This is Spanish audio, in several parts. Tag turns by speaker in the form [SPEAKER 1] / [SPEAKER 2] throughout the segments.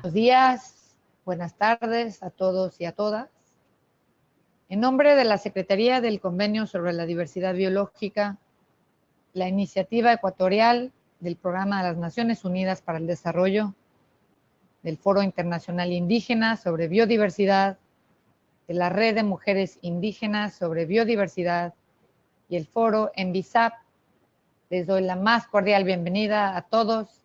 [SPEAKER 1] Buenos días, buenas tardes a todos y a todas. En nombre de la Secretaría del Convenio sobre la Diversidad Biológica, la iniciativa ecuatorial del Programa de las Naciones Unidas para el Desarrollo, del Foro Internacional Indígena sobre Biodiversidad, de la Red de Mujeres Indígenas sobre Biodiversidad y el Foro Envisap, les doy la más cordial bienvenida a todos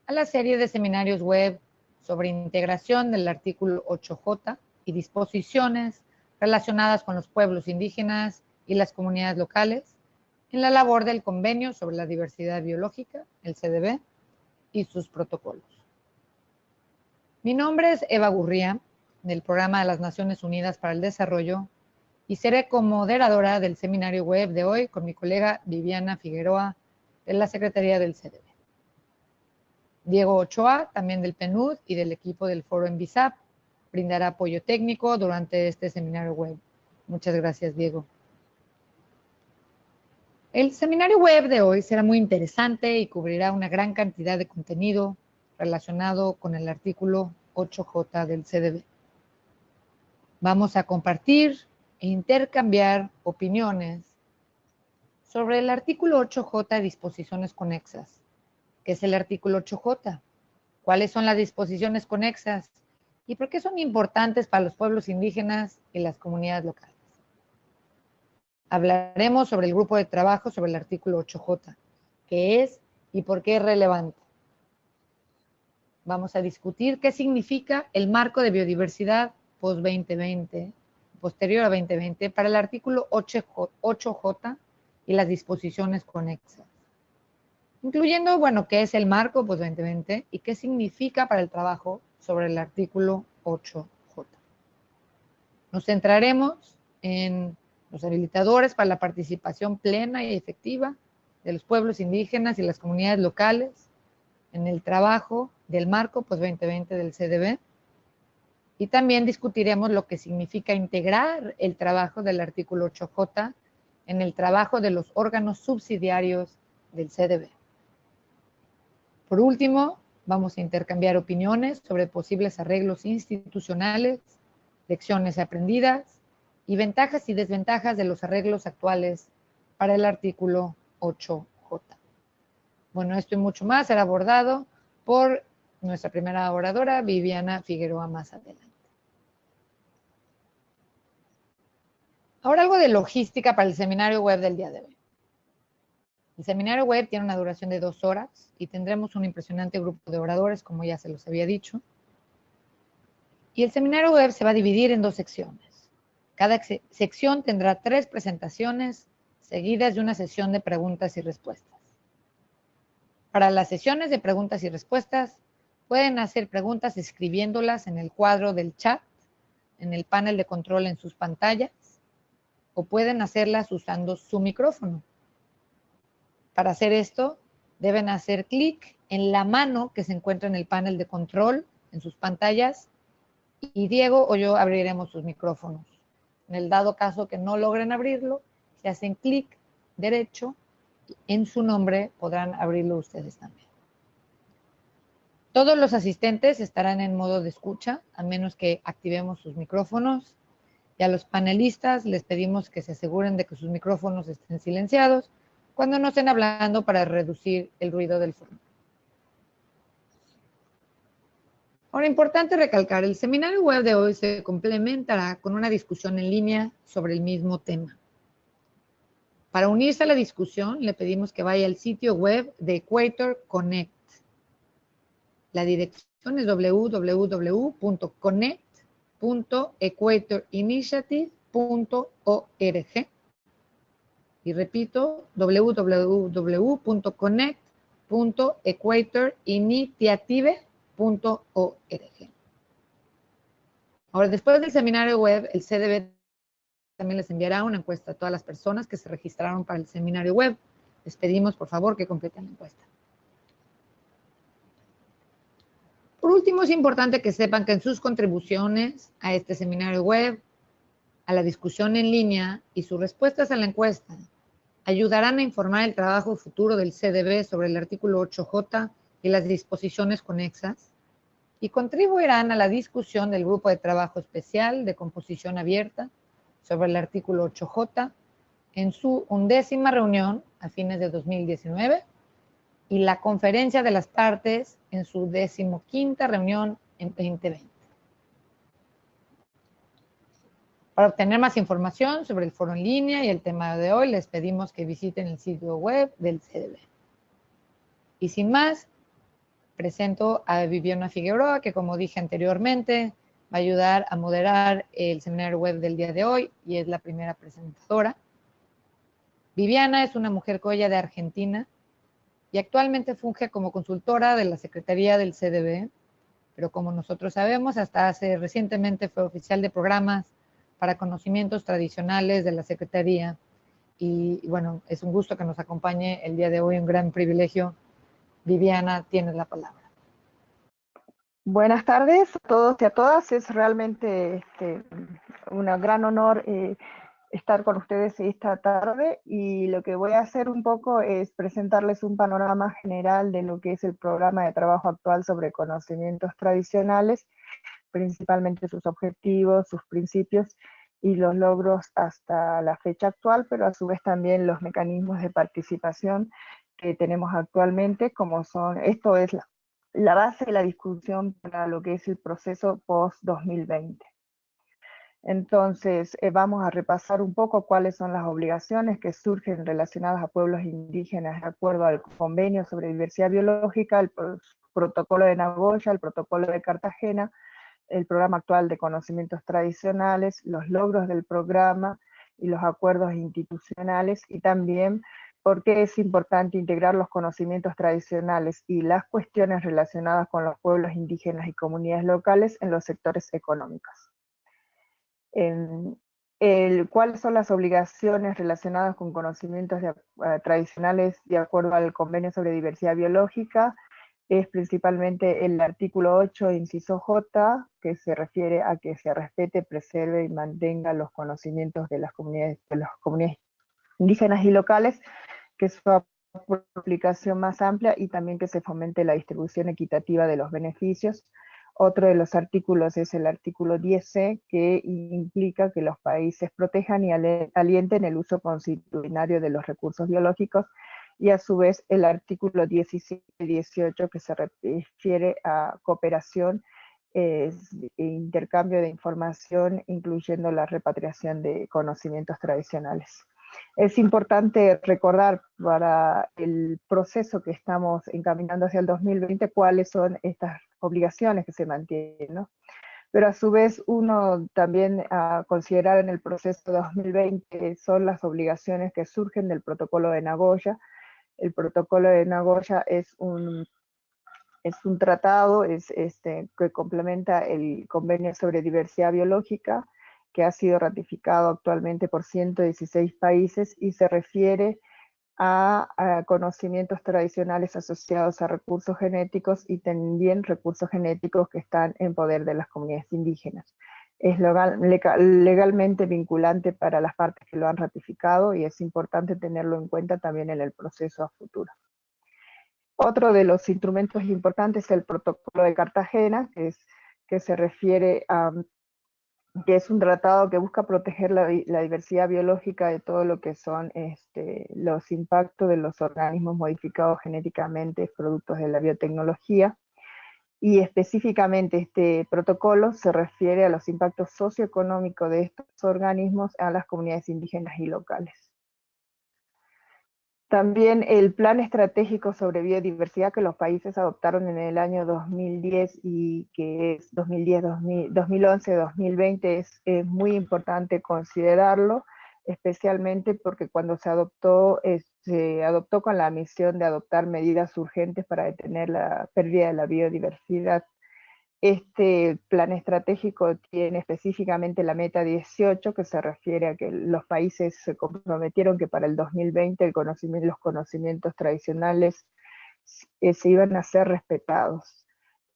[SPEAKER 1] a la serie de seminarios web sobre integración del artículo 8J y disposiciones relacionadas con los pueblos indígenas y las comunidades locales en la labor del Convenio sobre la Diversidad Biológica, el CDB, y sus protocolos. Mi nombre es Eva Gurría, del Programa de las Naciones Unidas para el Desarrollo, y seré comoderadora del seminario web de hoy con mi colega Viviana Figueroa, de la Secretaría del CDB. Diego Ochoa, también del PNUD y del equipo del Foro Envisap, brindará apoyo técnico durante este seminario web. Muchas gracias, Diego. El seminario web de hoy será muy interesante y cubrirá una gran cantidad de contenido relacionado con el artículo 8J del CDB. Vamos a compartir e intercambiar opiniones sobre el artículo 8J de disposiciones conexas. ¿Qué es el artículo 8J? ¿Cuáles son las disposiciones conexas? ¿Y por qué son importantes para los pueblos indígenas y las comunidades locales? Hablaremos sobre el grupo de trabajo sobre el artículo 8J, qué es y por qué es relevante. Vamos a discutir qué significa el marco de biodiversidad post-2020, posterior a 2020, para el artículo 8J y las disposiciones conexas, incluyendo, qué es el marco post-2020 y qué significa para el trabajo sobre el artículo 8J. Nos centraremos en los habilitadores para la participación plena y efectiva de los pueblos indígenas y las comunidades locales en el trabajo del marco post-2020 del CDB, y también discutiremos lo que significa integrar el trabajo del artículo 8J en el trabajo de los órganos subsidiarios del CDB. Por último, vamos a intercambiar opiniones sobre posibles arreglos institucionales, lecciones aprendidas y ventajas y desventajas de los arreglos actuales para el artículo 8J. Esto y mucho más será abordado por nuestra primera oradora, Viviana Figueroa, más adelante. Ahora algo de logística para el seminario web del día de hoy. El seminario web tiene una duración de 2 horas y tendremos un impresionante grupo de oradores, como ya se los había dicho. Y el seminario web se va a dividir en 2 secciones. Cada sección tendrá 3 presentaciones seguidas de una sesión de preguntas y respuestas. Para las sesiones de preguntas y respuestas, pueden hacer preguntas escribiéndolas en el cuadro del chat, en el panel de control en sus pantallas, o pueden hacerlas usando su micrófono. Para hacer esto, deben hacer clic en la mano que se encuentra en el panel de control, en sus pantallas, y Diego o yo abriremos sus micrófonos. En el dado caso que no logren abrirlo, si hacen clic derecho en su nombre, podrán abrirlo ustedes también. Todos los asistentes estarán en modo de escucha, a menos que activemos sus micrófonos. Y a los panelistas les pedimos que se aseguren de que sus micrófonos estén silenciados cuando no estén hablando para reducir el ruido del foro. Ahora, importante recalcar, el seminario web de hoy se complementará con una discusión en línea sobre el mismo tema. Para unirse a la discusión, le pedimos que vaya al sitio web de Equator Connect. La dirección es www.connect.equatorinitiative.org. Y repito, www.connect.equatorinitiative.org. Ahora, después del seminario web, el CDB también les enviará una encuesta a todas las personas que se registraron para el seminario web. Les pedimos, por favor, que completen la encuesta. Por último, es importante que sepan que en sus contribuciones a este seminario web, a la discusión en línea y sus respuestas a la encuesta, ayudarán a informar el trabajo futuro del CDB sobre el artículo 8J y las disposiciones conexas, y contribuirán a la discusión del Grupo de Trabajo Especial de Composición Abierta sobre el artículo 8J en su 11ª reunión a fines de 2019 y la Conferencia de las Partes en su 15ª reunión en 2020. Para obtener más información sobre el foro en línea y el tema de hoy, les pedimos que visiten el sitio web del CDB. Y sin más, presento a Viviana Figueroa, que como dije anteriormente, va a ayudar a moderar el seminario web del día de hoy y es la primera presentadora. Viviana es una mujer colla de Argentina y actualmente funge como consultora de la Secretaría del CDB, pero como nosotros sabemos, hasta hace recientemente fue oficial de programas para conocimientos tradicionales de la Secretaría. Y bueno, es un gusto que nos acompañe el día de hoy, un gran privilegio. Viviana, tienes la palabra.
[SPEAKER 2] Buenas tardes a todos y a todas. Es realmente un gran honor estar con ustedes esta tarde, y lo que voy a hacer un poco es presentarles un panorama general de lo que es el programa de trabajo actual sobre conocimientos tradicionales, principalmente sus objetivos, sus principios y los logros hasta la fecha actual, pero a su vez también los mecanismos de participación que tenemos actualmente, como son, esto es la base de la discusión para lo que es el proceso post-2020. Entonces, vamos a repasar un poco cuáles son las obligaciones que surgen relacionadas a pueblos indígenas de acuerdo al Convenio sobre Diversidad Biológica, el Protocolo de Nagoya, el Protocolo de Cartagena, el programa actual de conocimientos tradicionales, los logros del programa y los acuerdos institucionales, y también por qué es importante integrar los conocimientos tradicionales y las cuestiones relacionadas con los pueblos indígenas y comunidades locales en los sectores económicos. ¿Cuáles son las obligaciones relacionadas con conocimientos tradicionales de acuerdo al Convenio sobre Diversidad Biológica? Es principalmente el artículo 8, inciso J, que se refiere a que se respete, preserve y mantenga los conocimientos de las comunidades indígenas y locales, que es su aplicación más amplia, y también que se fomente la distribución equitativa de los beneficios. Otro de los artículos es el artículo 10C, que implica que los países protejan y alienten el uso constitucionario de los recursos biológicos, y a su vez el artículo 17 y 18, que se refiere a cooperación e intercambio de información, incluyendo la repatriación de conocimientos tradicionales. Es importante recordar para el proceso que estamos encaminando hacia el 2020 cuáles son estas obligaciones que se mantienen, ¿no? Pero a su vez uno también a considerar en el proceso 2020 son las obligaciones que surgen del Protocolo de Nagoya. El Protocolo de Nagoya es un tratado que complementa el Convenio sobre Diversidad Biológica, que ha sido ratificado actualmente por 116 países y se refiere a conocimientos tradicionales asociados a recursos genéticos y también recursos genéticos que están en poder de las comunidades indígenas. Es legalmente vinculante para las partes que lo han ratificado, y es importante tenerlo en cuenta también en el proceso a futuro. Otro de los instrumentos importantes es el Protocolo de Cartagena, que se refiere a que es un tratado que busca proteger la diversidad biológica de todo lo que son los impactos de los organismos modificados genéticamente, productos de la biotecnología, y específicamente este protocolo se refiere a los impactos socioeconómicos de estos organismos a las comunidades indígenas y locales. También el Plan Estratégico sobre Biodiversidad que los países adoptaron en el año 2010 y que es 2011-2020 es muy importante considerarlo, especialmente porque cuando se adoptó con la misión de adoptar medidas urgentes para detener la pérdida de la biodiversidad. Este plan estratégico tiene específicamente la meta 18, que se refiere a que los países se comprometieron que para el 2020 los conocimientos tradicionales se iban a ser respetados.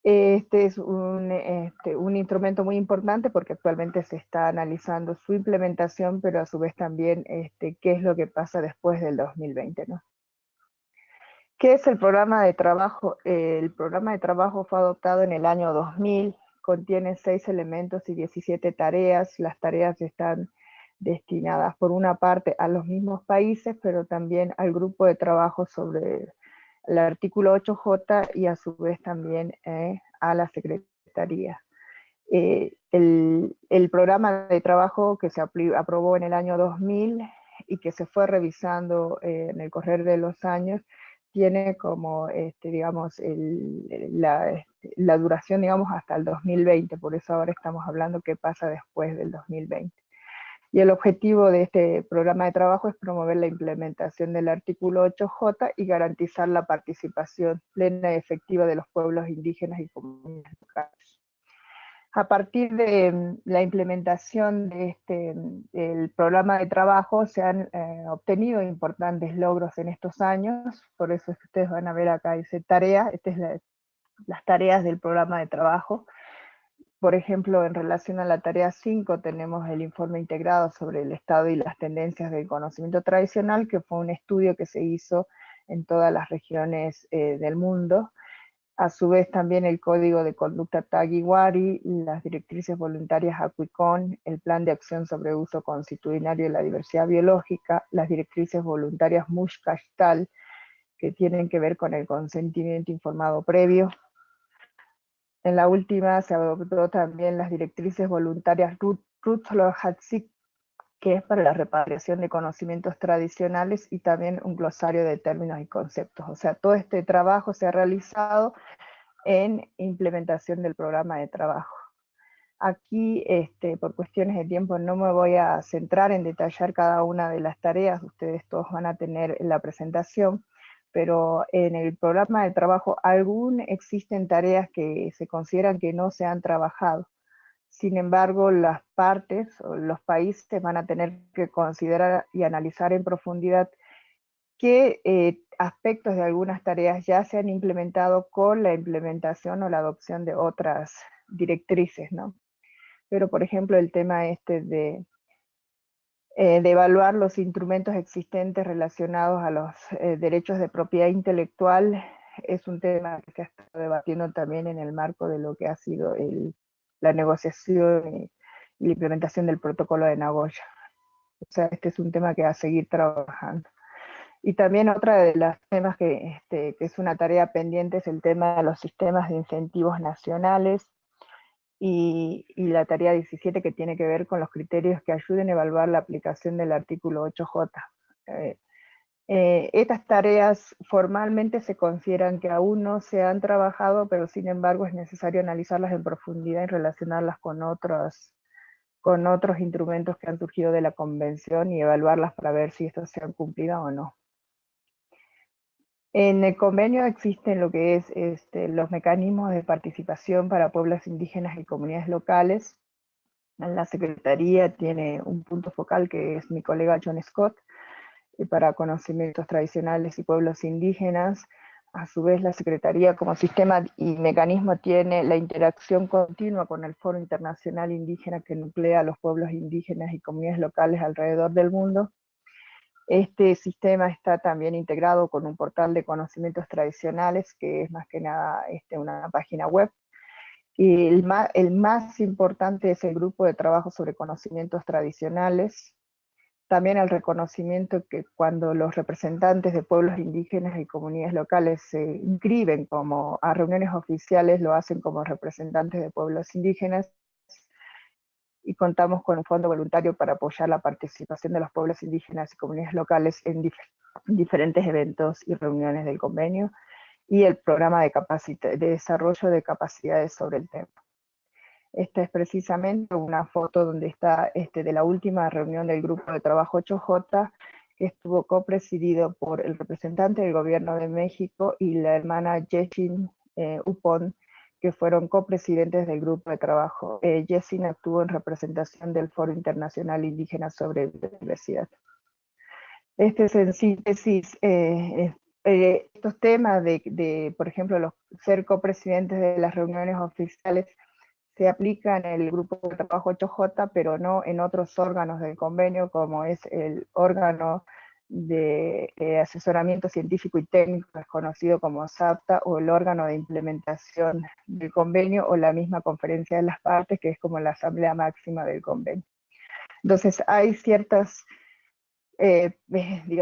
[SPEAKER 2] Este es un instrumento muy importante porque actualmente se está analizando su implementación, pero a su vez también qué es lo que pasa después del 2020, ¿no? ¿Qué es el programa de trabajo? El programa de trabajo fue adoptado en el año 2000, contiene 6 elementos y 17 tareas. Las tareas están destinadas por una parte a los mismos países, pero también al grupo de trabajo sobre el artículo 8J y a su vez también a la Secretaría. El programa de trabajo que se aprobó en el año 2000 y que se fue revisando en el correr de los años, tiene como, digamos, la duración, digamos, hasta el 2020, por eso ahora estamos hablando qué pasa después del 2020. Y el objetivo de este programa de trabajo es promover la implementación del artículo 8J y garantizar la participación plena y efectiva de los pueblos indígenas y comunidades locales. A partir de la implementación de el programa de trabajo se han obtenido importantes logros en estos años, por eso es que ustedes van a ver acá dice tarea, estas es las tareas del programa de trabajo. Por ejemplo, en relación a la tarea 5 tenemos el informe integrado sobre el estado y las tendencias del conocimiento tradicional, que fue un estudio que se hizo en todas las regiones del mundo. A su vez también el Código de Conducta Tagiwari, las directrices voluntarias Acuicón, el Plan de Acción sobre Uso Constitucionario de la Diversidad Biológica, las directrices voluntarias Mushkashtal, que tienen que ver con el consentimiento informado previo. En la última se adoptó también las directrices voluntarias Rutzler-Hatzig, que es para la repatriación de conocimientos tradicionales y también un glosario de términos y conceptos. O sea, todo este trabajo se ha realizado en implementación del programa de trabajo. Aquí, por cuestiones de tiempo, no me voy a centrar en detallar cada una de las tareas, ustedes todos van a tener en la presentación, pero en el programa de trabajo aún existen tareas que se consideran que no se han trabajado. Sin embargo, las partes o los países van a tener que considerar y analizar en profundidad qué aspectos de algunas tareas ya se han implementado con la implementación o la adopción de otras directrices, ¿no? Pero, por ejemplo, el tema de evaluar los instrumentos existentes relacionados a los derechos de propiedad intelectual es un tema que se ha estado debatiendo también en el marco de lo que ha sido la negociación y la implementación del protocolo de Nagoya. O sea, este es un tema que va a seguir trabajando. Y también otra de los temas que es una tarea pendiente es el tema de los sistemas de incentivos nacionales y la tarea 17 que tiene que ver con los criterios que ayuden a evaluar la aplicación del artículo 8J. Estas tareas formalmente se consideran que aún no se han trabajado, pero sin embargo es necesario analizarlas en profundidad y relacionarlas con otros instrumentos que han surgido de la convención y evaluarlas para ver si estos se han cumplido o no. En el convenio existen lo que es los mecanismos de participación para pueblos indígenas y comunidades locales. La Secretaría tiene un punto focal que es mi colega John Scott, para conocimientos tradicionales y pueblos indígenas. A su vez, la Secretaría como sistema y mecanismo tiene la interacción continua con el Foro Internacional Indígena que nuclea a los pueblos indígenas y comunidades locales alrededor del mundo. Este sistema está también integrado con un portal de conocimientos tradicionales, que es más que nada una página web. Y el más importante es el grupo de trabajo sobre conocimientos tradicionales. También el reconocimiento que cuando los representantes de pueblos indígenas y comunidades locales se inscriben a reuniones oficiales, lo hacen como representantes de pueblos indígenas, y contamos con un fondo voluntario para apoyar la participación de los pueblos indígenas y comunidades locales en diferentes eventos y reuniones del convenio, y el programa de desarrollo de capacidades sobre el tema. Esta es precisamente una foto donde está de la última reunión del grupo de trabajo 8J, que estuvo copresidido por el representante del gobierno de México y la hermana Jessin Upon, que fueron copresidentes del grupo de trabajo. Jessin actuó en representación del Foro Internacional Indígena sobre Biodiversidad. Este es en síntesis estos temas por ejemplo, ser copresidentes de las reuniones oficiales se aplica en el grupo de trabajo 8J, pero no en otros órganos del convenio, como es el órgano asesoramiento científico y técnico, es conocido como SAPTA, o el órgano de implementación del convenio, o la misma conferencia de las partes, que es como la asamblea máxima del convenio. Entonces hay ciertos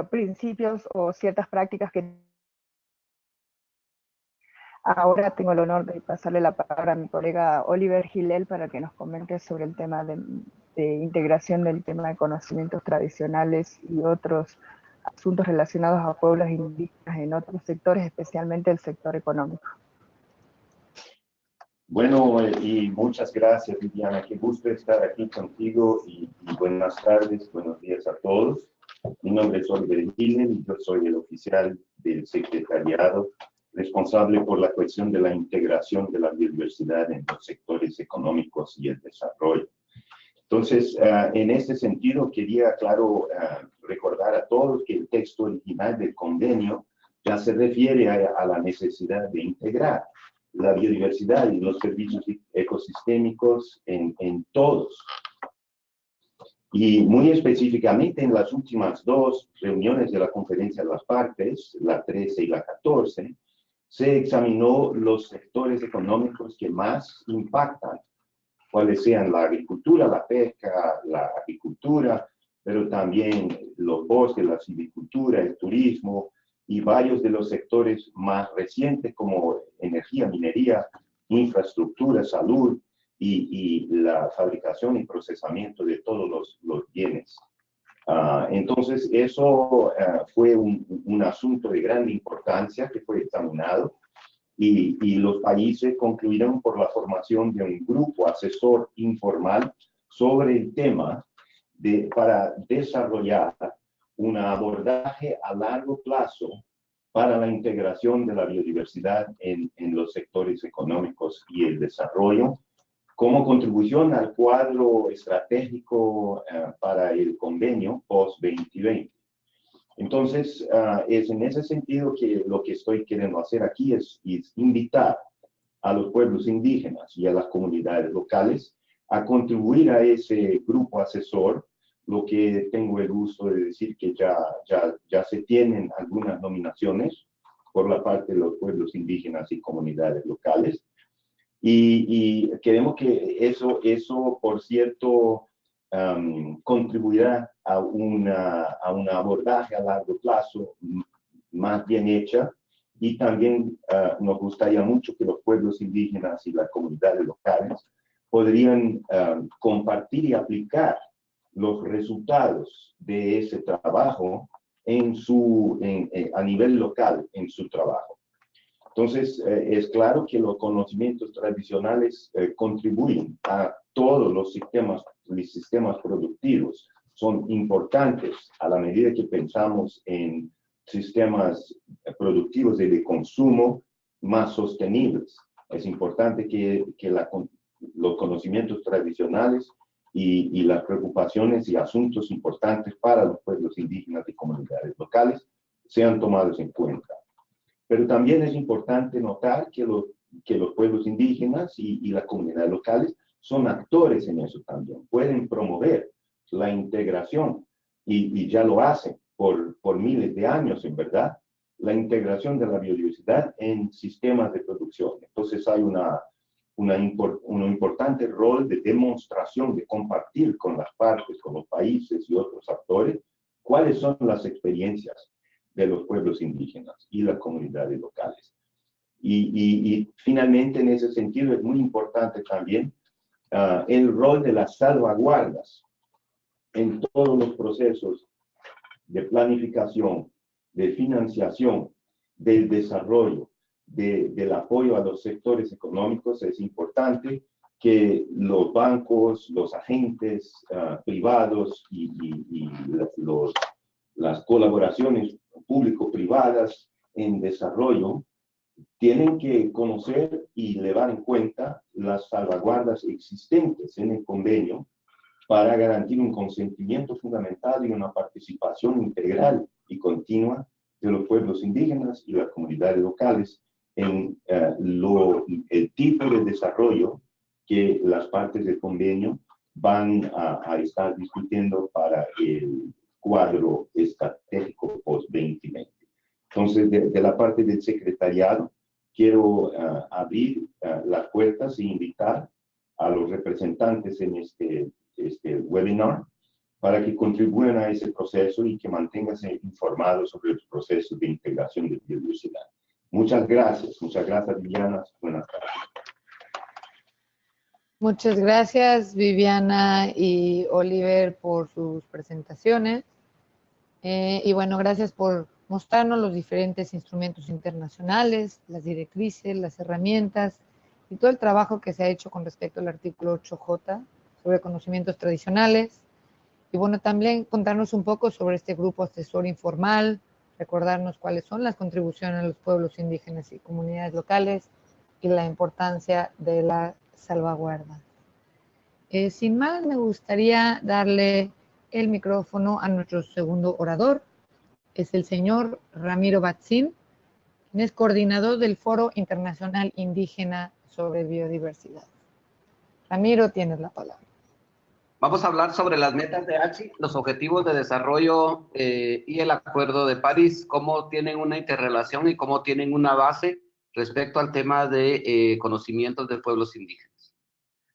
[SPEAKER 2] principios o ciertas prácticas que... Ahora tengo el honor de pasarle la palabra a mi colega Oliver Gilel para que nos comente sobre el tema de integración del tema de conocimientos tradicionales y otros asuntos relacionados a pueblos indígenas en otros sectores, especialmente el sector económico.
[SPEAKER 3] Bueno, y muchas gracias, Viviana. Qué gusto estar aquí contigo y buenas tardes, buenos días a todos. Mi nombre es Oliver Gilel y yo soy el oficial del secretariado responsable por la cuestión de la integración de la biodiversidad en los sectores económicos y el desarrollo. Entonces, en este sentido, quería, claro, recordar a todos que el texto original del convenio ya se refiere a la necesidad de integrar la biodiversidad y los servicios ecosistémicos en todos. Y muy específicamente en las últimas dos reuniones de la Conferencia de las Partes, la 13 y la 14, se examinó los sectores económicos que más impactan, cuáles sean la agricultura, la pesca, la apicultura, pero también los bosques, la silvicultura, el turismo y varios de los sectores más recientes como energía, minería, infraestructura, salud y la fabricación y procesamiento de todos los bienes. Entonces, eso fue un asunto de gran importancia que fue examinado y los países concluyeron por la formación de un grupo asesor informal sobre el tema para desarrollar un abordaje a largo plazo para la integración de la biodiversidad en los sectores económicos y el desarrollo, como contribución al cuadro estratégico para el convenio post-2020. Entonces, es en ese sentido que lo que estoy queriendo hacer aquí es invitar a los pueblos indígenas y a las comunidades locales a contribuir a ese grupo asesor, lo que tengo el gusto de decir que ya se tienen algunas nominaciones por la parte de los pueblos indígenas y comunidades locales. Y queremos que eso por cierto, contribuirá a un abordaje a largo plazo más bien hecha, y también nos gustaría mucho que los pueblos indígenas y las comunidades locales podrían compartir y aplicar los resultados de ese trabajo a nivel local en su trabajo. Entonces, es claro que los conocimientos tradicionales contribuyen a todos los sistemas productivos. Son importantes a la medida que pensamos en sistemas productivos y de consumo más sostenibles. Es importante que los conocimientos tradicionales y las preocupaciones y asuntos importantes para los pueblos indígenas y comunidades locales sean tomados en cuenta. Pero también es importante notar que los pueblos indígenas y las comunidades locales son actores en eso también. Pueden promover la integración y ya lo hacen por miles de años, en verdad, la integración de la biodiversidad en sistemas de producción. Entonces hay un importante rol de demostración, de compartir con las partes, con los países y otros actores, cuáles son las experiencias de los pueblos indígenas y las comunidades locales. Y finalmente, en ese sentido, es muy importante también el rol de las salvaguardas en todos los procesos de planificación, de financiación, del desarrollo, del apoyo a los sectores económicos. Es importante que los bancos, los agentes privados y las colaboraciones público-privadas en desarrollo tienen que conocer y llevar en cuenta las salvaguardas existentes en el convenio para garantizar un consentimiento fundamental y una participación integral y continua de los pueblos indígenas y las comunidades locales en el tipo de desarrollo que las partes del convenio van a estar discutiendo para el cuadro estratégico post-2020. Entonces, de la parte del secretariado, quiero abrir las puertas e invitar a los representantes en este webinar para que contribuyan a ese proceso y que manténganse informados sobre el proceso de integración de biodiversidad. Muchas gracias Viviana. Buenas tardes.
[SPEAKER 1] Muchas gracias Viviana y Oliver por sus presentaciones. Y bueno, gracias por mostrarnos los diferentes instrumentos internacionales, las directrices, las herramientas y todo el trabajo que se ha hecho con respecto al artículo 8J sobre conocimientos tradicionales. Y bueno, también contarnos un poco sobre este grupo asesor informal, recordarnos cuáles son las contribuciones de los pueblos indígenas y comunidades locales y la importancia de la salvaguarda. Sin más, me gustaría darle el micrófono a nuestro segundo orador, es el señor Ramiro Batzin, quien es coordinador del Foro Internacional Indígena sobre Biodiversidad. Ramiro, tienes la palabra.
[SPEAKER 4] Vamos a hablar sobre las metas de Aichi, los objetivos de desarrollo y el Acuerdo de París, cómo tienen una interrelación y cómo tienen una base respecto al tema de conocimientos de pueblos indígenas.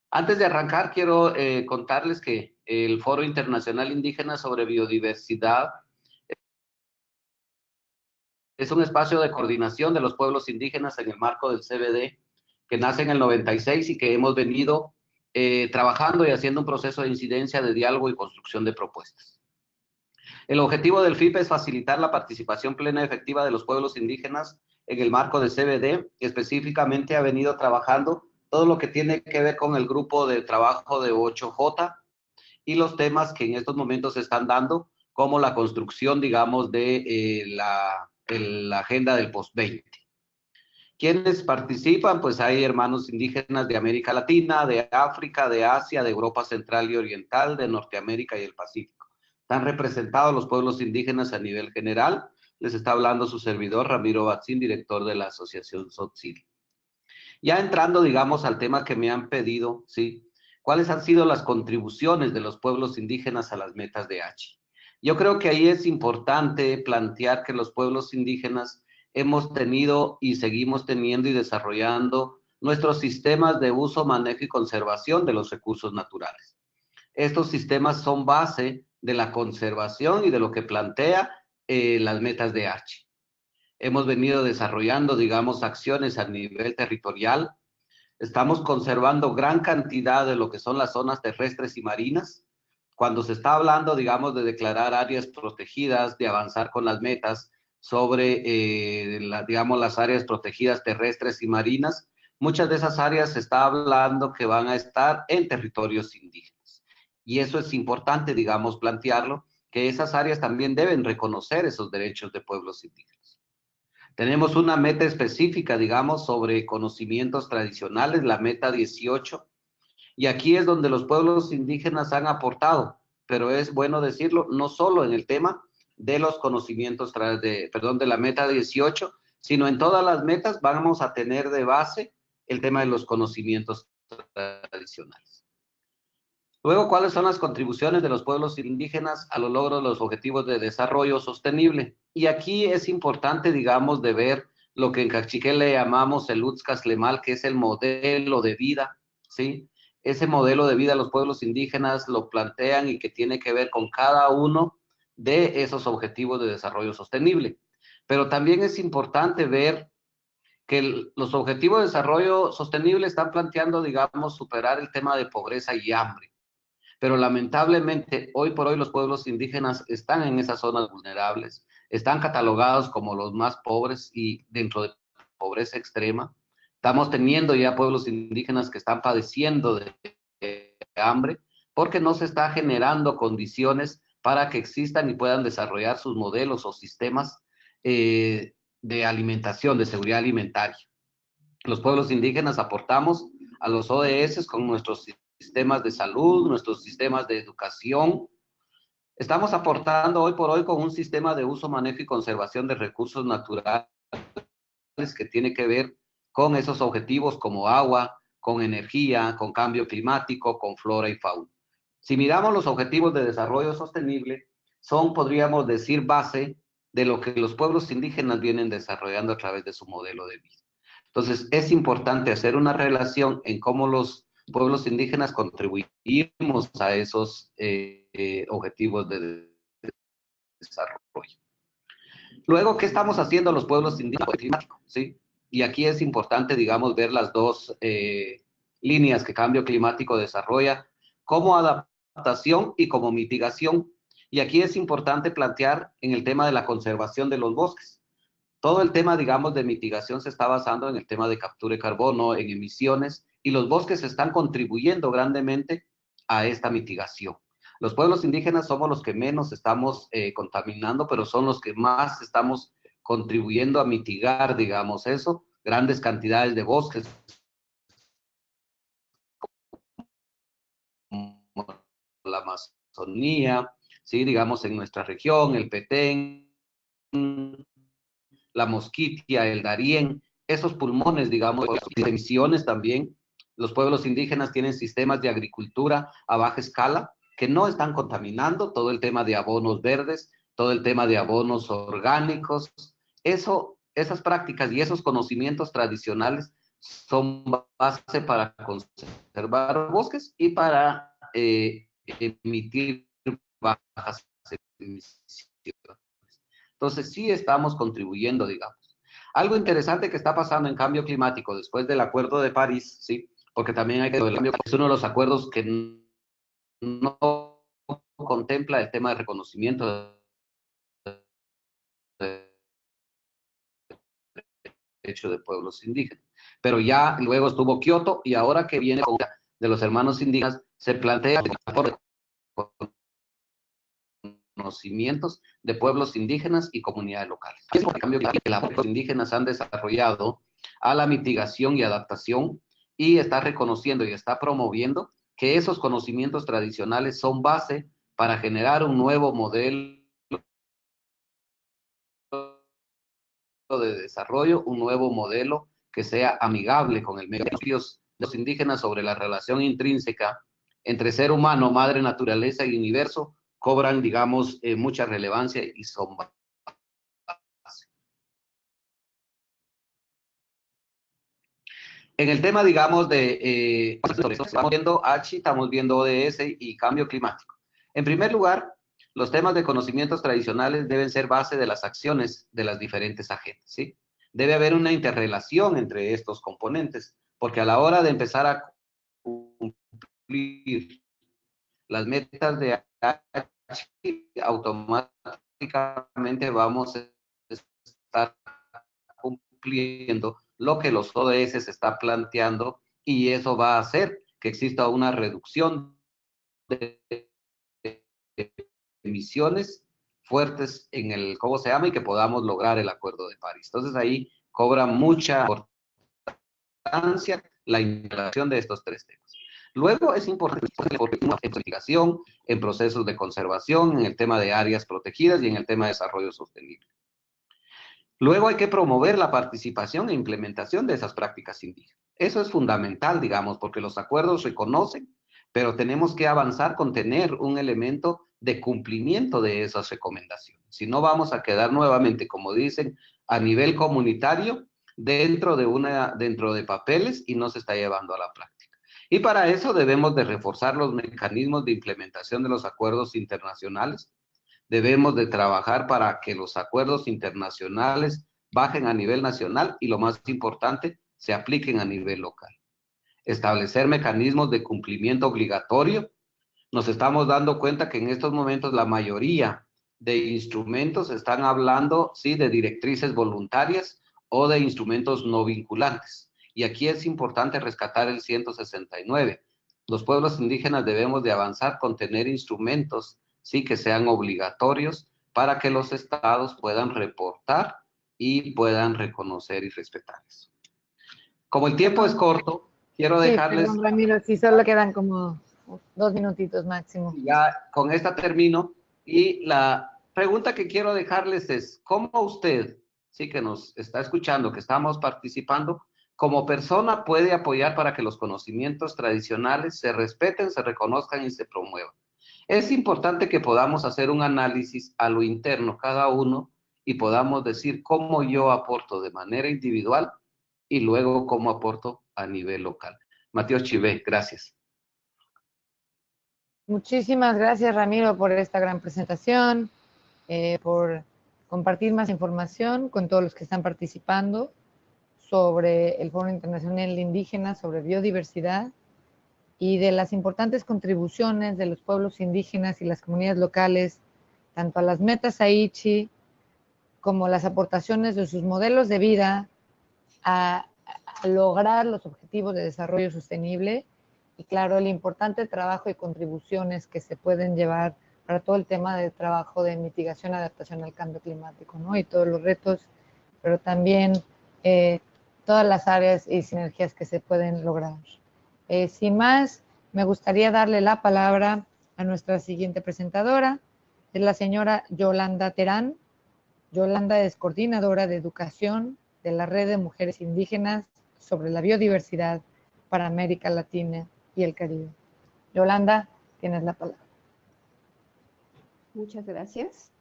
[SPEAKER 4] Antes de arrancar, quiero contarles que el Foro Internacional Indígena sobre Biodiversidad es un espacio de coordinación de los pueblos indígenas en el marco del CBD, que nace en el 96 y que hemos venido trabajando y haciendo un proceso de incidencia, de diálogo y construcción de propuestas. El objetivo del FIP es facilitar la participación plena y efectiva de los pueblos indígenas en el marco del CBD, que específicamente ha venido trabajando todo lo que tiene que ver con el grupo de trabajo de 8J y los temas que en estos momentos se están dando, como la construcción, digamos, de la agenda del post-20. ¿Quiénes participan? Pues hay hermanos indígenas de América Latina, de África, de Asia, de Europa Central y Oriental, de Norteamérica y el Pacífico. Están representados los pueblos indígenas a nivel general. Les está hablando su servidor, Ramiro Batzin, director de la Asociación Tzotzil. Ya entrando, digamos, al tema que me han pedido, ¿sí? ¿Cuáles han sido las contribuciones de los pueblos indígenas a las metas de Aichi? Yo creo que ahí es importante plantear que los pueblos indígenas hemos tenido y seguimos teniendo y desarrollando nuestros sistemas de uso, manejo y conservación de los recursos naturales. Estos sistemas son base de la conservación y de lo que plantea las metas de Aichi. Hemos venido desarrollando, digamos, acciones a nivel territorial. Estamos conservando gran cantidad de lo que son las zonas terrestres y marinas. Cuando se está hablando, digamos, de declarar áreas protegidas, de avanzar con las metas sobre, digamos, las áreas protegidas terrestres y marinas, muchas de esas áreas se está hablando que van a estar en territorios indígenas. Y eso es importante, digamos, plantearlo, que esas áreas también deben reconocer esos derechos de pueblos indígenas. Tenemos una meta específica, digamos, sobre conocimientos tradicionales, la meta 18, y aquí es donde los pueblos indígenas han aportado, pero es bueno decirlo, no solo en el tema de los conocimientos, de la meta 18, sino en todas las metas vamos a tener de base el tema de los conocimientos tradicionales. Luego, ¿cuáles son las contribuciones de los pueblos indígenas a los logros de los objetivos de desarrollo sostenible? Y aquí es importante, digamos, de ver lo que en Cachiquel le llamamos el Utzcaslemal, que es el modelo de vida, ¿sí? Ese modelo de vida los pueblos indígenas lo plantean y que tiene que ver con cada uno de esos objetivos de desarrollo sostenible. Pero también es importante ver que los objetivos de desarrollo sostenible están planteando, digamos, superar el tema de pobreza y hambre. Pero lamentablemente, hoy por hoy los pueblos indígenas están en esas zonas vulnerables, están catalogados como los más pobres y dentro de pobreza extrema. Estamos teniendo ya pueblos indígenas que están padeciendo de hambre porque no se está generando condiciones para que existan y puedan desarrollar sus modelos o sistemas de alimentación, de seguridad alimentaria. Los pueblos indígenas aportamos a los ODS con nuestros sistemas de salud, nuestros sistemas de educación. Estamos aportando hoy por hoy con un sistema de uso, manejo y conservación de recursos naturales que tiene que ver con esos objetivos como agua, con energía, con cambio climático, con flora y fauna. Si miramos los objetivos de desarrollo sostenible, son, podríamos decir, base de lo que los pueblos indígenas vienen desarrollando a través de su modelo de vida. Entonces, es importante hacer una relación en cómo los pueblos indígenas contribuimos a esos objetivos de desarrollo. Luego, ¿qué estamos haciendo los pueblos indígenas? Climático, ¿sí? Y aquí es importante, digamos, ver las dos líneas que cambio climático desarrolla como adaptación y como mitigación. Y aquí es importante plantear en el tema de la conservación de los bosques. Todo el tema, digamos, de mitigación se está basando en el tema de captura de carbono, en emisiones, y los bosques están contribuyendo grandemente a esta mitigación. Los pueblos indígenas somos los que menos estamos contaminando, pero son los que más estamos contribuyendo a mitigar, digamos, eso, grandes cantidades de bosques, como la Amazonía, ¿sí? Digamos, en nuestra región, el Petén, la Mosquitia, el Darién, esos pulmones, digamos, de emisiones también. Los pueblos indígenas tienen sistemas de agricultura a baja escala que no están contaminando, todo el tema de abonos verdes, todo el tema de abonos orgánicos. Esas prácticas y esos conocimientos tradicionales son base para conservar bosques y para emitir bajas emisiones. Entonces, sí estamos contribuyendo, digamos. Algo interesante que está pasando en cambio climático después del Acuerdo de París, ¿sí? Porque también hay que el cambio, es uno de los acuerdos que no contempla el tema de reconocimiento de derecho de pueblos indígenas. Pero ya luego estuvo Kioto y ahora que viene de los hermanos indígenas, se plantea conocimientos de pueblos indígenas y comunidades locales. Es por el cambio que los pueblos indígenas han desarrollado a la mitigación y adaptación y está reconociendo y está promoviendo que esos conocimientos tradicionales son base para generar un nuevo modelo de desarrollo, un nuevo modelo que sea amigable con el medio ambiente. Los indígenas sobre la relación intrínseca entre ser humano, madre naturaleza y universo cobran, digamos, mucha relevancia y son base. En el tema, digamos, de estamos viendo H, estamos viendo ODS y cambio climático. En primer lugar, los temas de conocimientos tradicionales deben ser base de las acciones de las diferentes agendas, ¿sí? Debe haber una interrelación entre estos componentes, porque a la hora de empezar a cumplir las metas de H, automáticamente vamos a estar cumpliendo lo que los ODS se está planteando y eso va a hacer que exista una reducción de emisiones fuertes en el, ¿cómo se llama? Y que podamos lograr el Acuerdo de París. Entonces ahí cobra mucha importancia la integración de estos tres temas. Luego es importante una investigación en procesos de conservación, en el tema de áreas protegidas y en el tema de desarrollo sostenible. Luego hay que promover la participación e implementación de esas prácticas indígenas. Eso es fundamental, digamos, porque los acuerdos reconocen, pero tenemos que avanzar con tener un elemento de cumplimiento de esas recomendaciones. Si no, vamos a quedar nuevamente, como dicen, a nivel comunitario, dentro de papeles y no se está llevando a la práctica. Y para eso debemos de reforzar los mecanismos de implementación de los acuerdos internacionales. Debemos de trabajar para que los acuerdos internacionales bajen a nivel nacional y, lo más importante, se apliquen a nivel local. Establecer mecanismos de cumplimiento obligatorio. Nos estamos dando cuenta que en estos momentos la mayoría de instrumentos están hablando, sí, de directrices voluntarias o de instrumentos no vinculantes. Y aquí es importante rescatar el 169. Los pueblos indígenas debemos de avanzar con tener instrumentos, sí, que sean obligatorios para que los estados puedan reportar y puedan reconocer y respetar eso. Como el tiempo es corto, quiero dejarles...
[SPEAKER 1] Perdón, Ramiro, sí, solo quedan como 2 minutitos máximo.
[SPEAKER 4] Ya con esta termino y la pregunta que quiero dejarles es, ¿cómo usted, sí, que nos está escuchando, que estamos participando, como persona puede apoyar para que los conocimientos tradicionales se respeten, se reconozcan y se promuevan? Es importante que podamos hacer un análisis a lo interno cada uno y podamos decir cómo yo aporto de manera individual y luego cómo aporto a nivel local. Matías Chivé, gracias.
[SPEAKER 1] Muchísimas gracias, Ramiro, por esta gran presentación, por compartir más información con todos los que están participando sobre el Foro Internacional Indígena, sobre biodiversidad y de las importantes contribuciones de los pueblos indígenas y las comunidades locales, tanto a las metas Aichi como las aportaciones de sus modelos de vida a lograr los objetivos de desarrollo sostenible y, claro, el importante trabajo y contribuciones que se pueden llevar para todo el tema de trabajo de mitigación y adaptación al cambio climático, ¿no? Y todos los retos, pero también todas las áreas y sinergias que se pueden lograr. Sin más, me gustaría darle la palabra a nuestra siguiente presentadora, es la señora Yolanda Terán. Yolanda es coordinadora de educación de la Red de Mujeres Indígenas sobre la biodiversidad para América Latina y el Caribe. Yolanda, tienes la palabra.
[SPEAKER 5] Muchas gracias.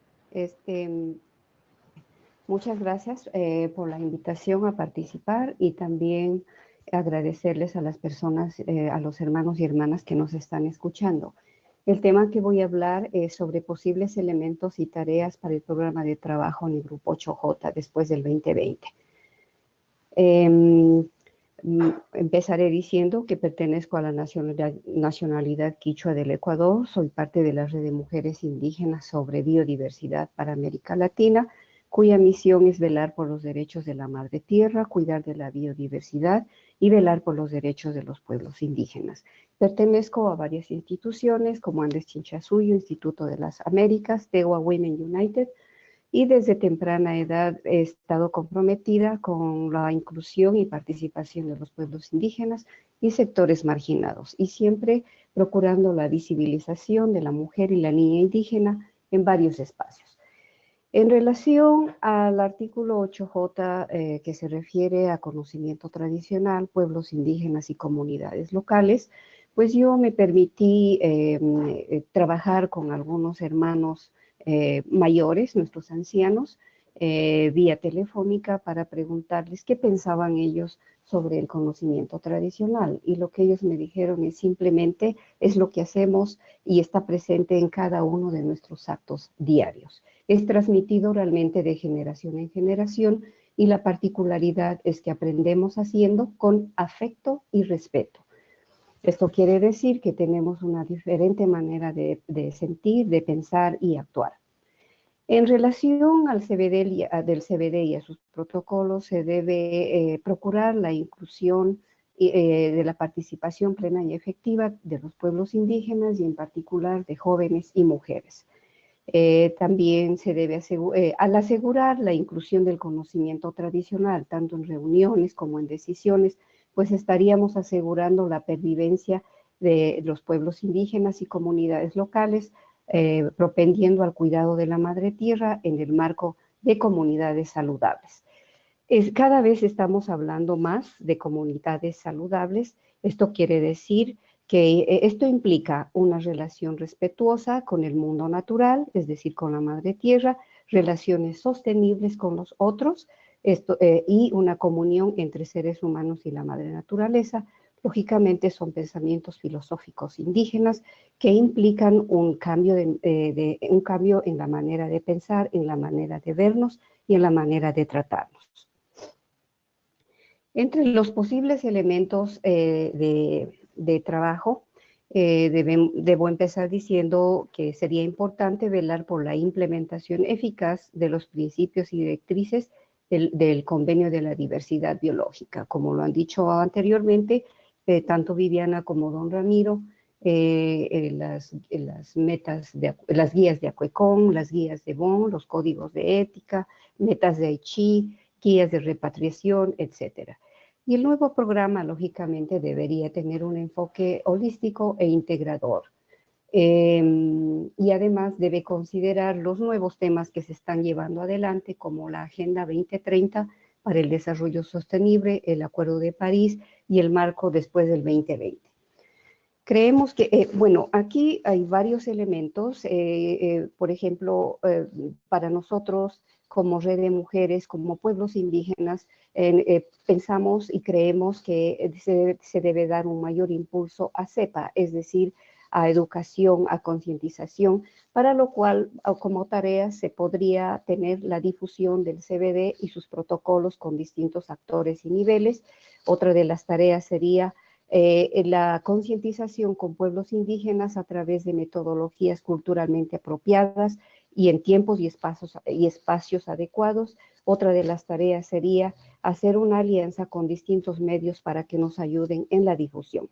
[SPEAKER 5] Muchas gracias por la invitación a participar y también agradecerles a las personas, a los hermanos y hermanas que nos están escuchando. El tema que voy a hablar es sobre posibles elementos y tareas para el programa de trabajo en el Grupo 8J después del 2020. Empezaré diciendo que pertenezco a la nacionalidad quichua del Ecuador, soy parte de la Red de Mujeres Indígenas sobre Biodiversidad para América Latina, cuya misión es velar por los derechos de la madre tierra, cuidar de la biodiversidad y velar por los derechos de los pueblos indígenas. Pertenezco a varias instituciones como Andes Chinchasuyo, Instituto de las Américas, Tewa Women United, y desde temprana edad he estado comprometida con la inclusión y participación de los pueblos indígenas y sectores marginados, y siempre procurando la visibilización de la mujer y la niña indígena en varios espacios. En relación al artículo 8J que se refiere a conocimiento tradicional, pueblos indígenas y comunidades locales, pues yo me permití trabajar con algunos hermanos mayores, nuestros ancianos, vía telefónica para preguntarles qué pensaban ellos sobre el conocimiento tradicional. Y lo que ellos me dijeron es simplemente es lo que hacemos y está presente en cada uno de nuestros actos diarios. Es transmitido realmente de generación en generación y la particularidad es que aprendemos haciendo con afecto y respeto. Esto quiere decir que tenemos una diferente manera de sentir, de pensar y actuar. En relación al del CBD y a sus protocolos, se debe procurar la inclusión de la participación plena y efectiva de los pueblos indígenas y en particular de jóvenes y mujeres. También se debe al asegurar la inclusión del conocimiento tradicional, tanto en reuniones como en decisiones, pues estaríamos asegurando la pervivencia de los pueblos indígenas y comunidades locales, propendiendo al cuidado de la madre tierra en el marco de comunidades saludables. Cada vez estamos hablando más de comunidades saludables. Esto quiere decir que esto implica una relación respetuosa con el mundo natural, es decir, con la madre tierra, relaciones sostenibles con los otros, y una comunión entre seres humanos y la madre naturaleza. Lógicamente son pensamientos filosóficos indígenas que implican un cambio en la manera de pensar, en la manera de vernos y en la manera de tratarnos. Entre los posibles elementos de trabajo, debo empezar diciendo que sería importante velar por la implementación eficaz de los principios y directrices del Convenio de la Diversidad Biológica. Como lo han dicho anteriormente, tanto Viviana como don Ramiro, las guías de Acuecón, las guías de Bonn, los códigos de ética, metas de Aichi, guías de repatriación, etc. Y el nuevo programa, lógicamente, debería tener un enfoque holístico e integrador. Y además debe considerar los nuevos temas que se están llevando adelante, como la Agenda 2030 para el Desarrollo Sostenible, el Acuerdo de París y el marco después del 2020. Creemos que, bueno, aquí hay varios elementos, por ejemplo, para nosotros como Red de Mujeres, como pueblos indígenas, pensamos y creemos que se debe dar un mayor impulso a CEPA, es decir, a educación, a concientización, para lo cual como tarea se podría tener la difusión del CBD y sus protocolos con distintos actores y niveles. Otra de las tareas sería la concientización con pueblos indígenas a través de metodologías culturalmente apropiadas y en tiempos y espacios adecuados. Otra de las tareas sería hacer una alianza con distintos medios para que nos ayuden en la difusión.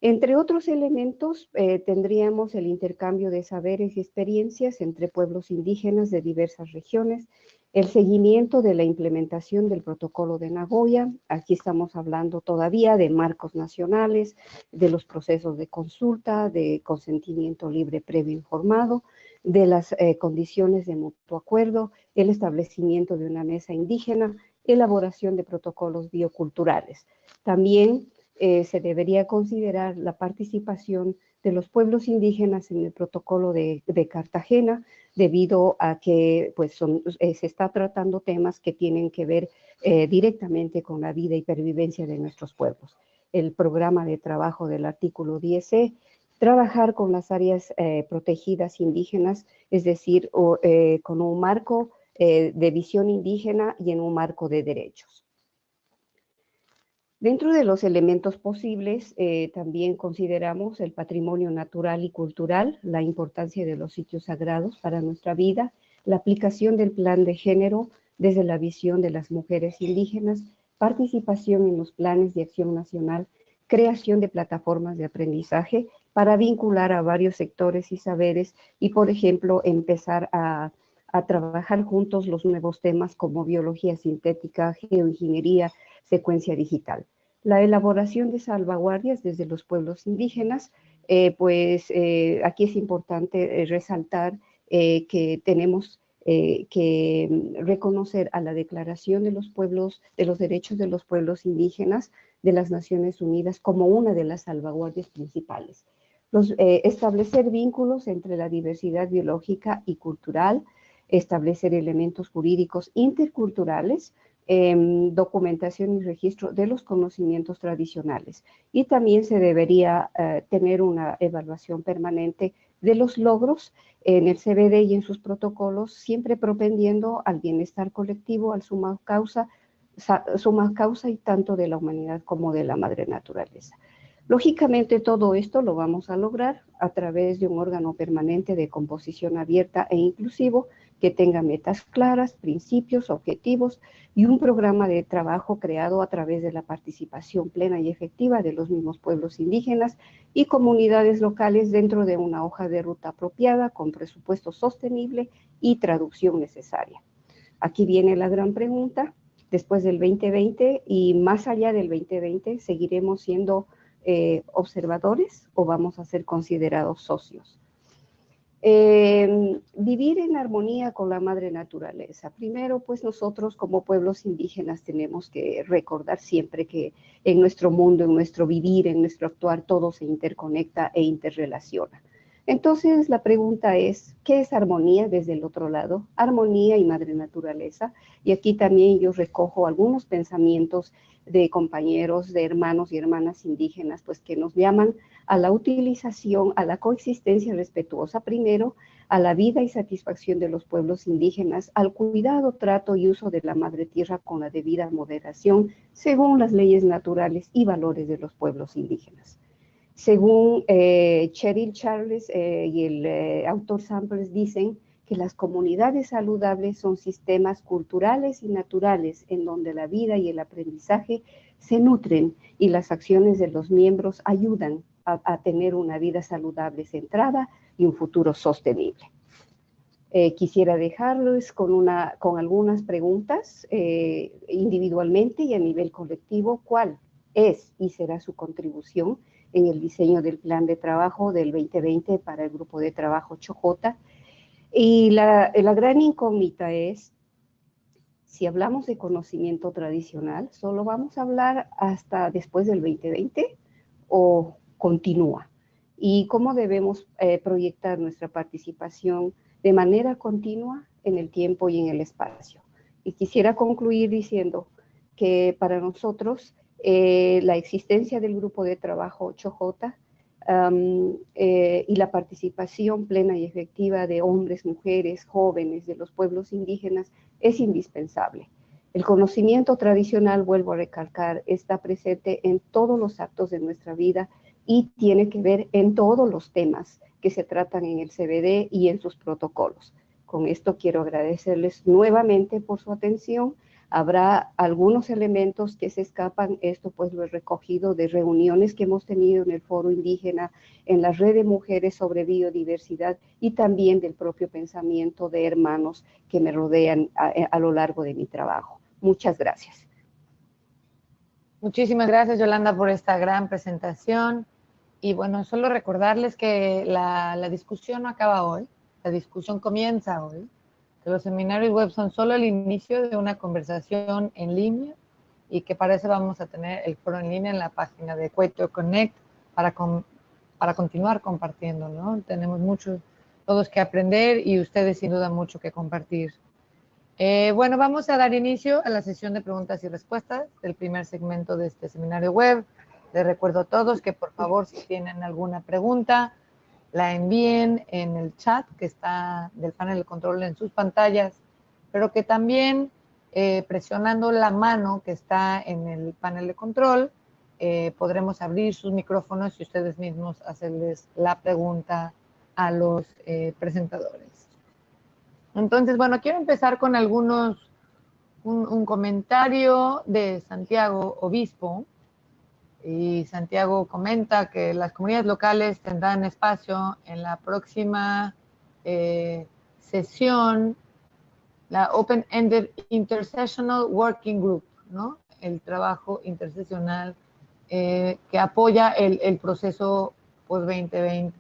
[SPEAKER 5] Entre otros elementos, tendríamos el intercambio de saberes y experiencias entre pueblos indígenas de diversas regiones, el seguimiento de la implementación del protocolo de Nagoya. Aquí estamos hablando todavía de marcos nacionales, de los procesos de consulta, de consentimiento libre previo informado, de las condiciones de mutuo acuerdo, el establecimiento de una mesa indígena, elaboración de protocolos bioculturales. También se debería considerar la participación de los pueblos indígenas en el protocolo de Cartagena, debido a que pues, se está tratando temas que tienen que ver directamente con la vida y pervivencia de nuestros pueblos. El programa de trabajo del artículo 10C, trabajar con las áreas protegidas indígenas, es decir, con un marco de visión indígena y en un marco de derechos. Dentro de los elementos posibles, también consideramos el patrimonio natural y cultural, la importancia de los sitios sagrados para nuestra vida, la aplicación del plan de género desde la visión de las mujeres indígenas, participación en los planes de acción nacional, creación de plataformas de aprendizaje para vincular a varios sectores y saberes y, por ejemplo, empezar a trabajar juntos los nuevos temas como biología sintética, geoingeniería, secuencia digital. La elaboración de salvaguardias desde los pueblos indígenas, aquí es importante resaltar que tenemos que reconocer a la Declaración de los Pueblos, de los Derechos de los Pueblos Indígenas de las Naciones Unidas como una de las salvaguardias principales. Establecer vínculos entre la diversidad biológica y cultural, establecer elementos jurídicos interculturales, documentación y registro de los conocimientos tradicionales. Y también se debería tener una evaluación permanente de los logros en el CBD y en sus protocolos, siempre propendiendo al bienestar colectivo, al suma causa y tanto de la humanidad como de la madre naturaleza. Lógicamente, todo esto lo vamos a lograr a través de un órgano permanente de composición abierta e inclusivo que tenga metas claras, principios, objetivos y un programa de trabajo creado a través de la participación plena y efectiva de los mismos pueblos indígenas y comunidades locales dentro de una hoja de ruta apropiada con presupuesto sostenible y traducción necesaria. Aquí viene la gran pregunta. Después del 2020 y más allá del 2020, ¿seguiremos siendo observadores o vamos a ser considerados socios? Vivir en armonía con la madre naturaleza. Primero, pues nosotros como pueblos indígenas tenemos que recordar siempre que en nuestro mundo, en nuestro vivir, en nuestro actuar, todo se interconecta e interrelaciona. Entonces, la pregunta es, ¿qué es armonía desde el otro lado? Armonía y madre naturaleza. Y aquí también yo recojo algunos pensamientos de compañeros, de hermanos y hermanas indígenas, pues que nos llaman a la utilización, a la coexistencia respetuosa primero, a la vida y satisfacción de los pueblos indígenas, al cuidado, trato y uso de la madre tierra con la debida moderación, según las leyes naturales y valores de los pueblos indígenas. Según Cheryl Charles y el autor Samples dicen que las comunidades saludables son sistemas culturales y naturales en donde la vida y el aprendizaje se nutren y las acciones de los miembros ayudan a tener una vida saludable centrada y un futuro sostenible. Quisiera dejarlos con algunas preguntas individualmente y a nivel colectivo. ¿Cuál es y será su contribución en el diseño del plan de trabajo del 2020 para el grupo de trabajo Chojota? Y la gran incógnita es, si hablamos de conocimiento tradicional, ¿solo vamos a hablar hasta después del 2020? ¿O continúa y cómo debemos proyectar nuestra participación de manera continua en el tiempo y en el espacio. Y quisiera concluir diciendo que para nosotros la existencia del grupo de trabajo 8J y la participación plena y efectiva de hombres, mujeres, jóvenes de los pueblos indígenas es indispensable. El conocimiento tradicional, vuelvo a recalcar, está presente en todos los actos de nuestra vida y tiene que ver en todos los temas que se tratan en el CBD y en sus protocolos. Con esto quiero agradecerles nuevamente por su atención. Habrá algunos elementos que se escapan, esto pues lo he recogido de reuniones que hemos tenido en el Foro Indígena, en la Red de Mujeres sobre Biodiversidad y también del propio pensamiento de hermanos que me rodean a lo largo de mi trabajo. Muchas gracias.
[SPEAKER 1] Muchísimas gracias, Yolanda, por esta gran presentación. Y bueno, solo recordarles que la discusión no acaba hoy, la discusión comienza hoy. Que los seminarios web son solo el inicio de una conversación en línea y que para eso vamos a tener el foro en línea en la página de Equator Connect para continuar compartiendo, ¿no? Tenemos mucho, todos que aprender y ustedes sin duda mucho que compartir. Bueno, vamos a dar inicio a la sesión de preguntas y respuestas del primer segmento de este seminario web. Les recuerdo a todos que por favor si tienen alguna pregunta, la envíen en el chat que está del panel de control en sus pantallas, pero que también presionando la mano que está en el panel de control, podremos abrir sus micrófonos y ustedes mismos hacerles la pregunta a los presentadores. Entonces, bueno, quiero empezar con un comentario de Santiago Obispo. Y Santiago comenta que las comunidades locales tendrán espacio en la próxima sesión, la Open-Ended Intersessional Working Group, ¿no? El trabajo interseccional que apoya el proceso post-2020.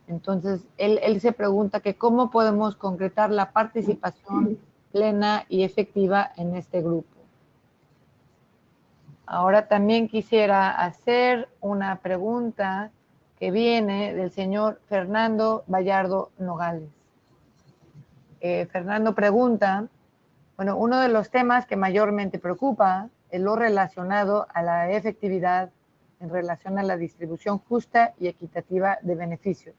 [SPEAKER 1] Entonces, él se pregunta que cómo podemos concretar la participación plena y efectiva en este grupo. Ahora también quisiera hacer una pregunta que viene del señor Fernando Vallardo Nogales. Fernando pregunta, bueno, uno de los temas que mayormente preocupa es lo relacionado a la efectividad en relación a la distribución justa y equitativa de beneficios.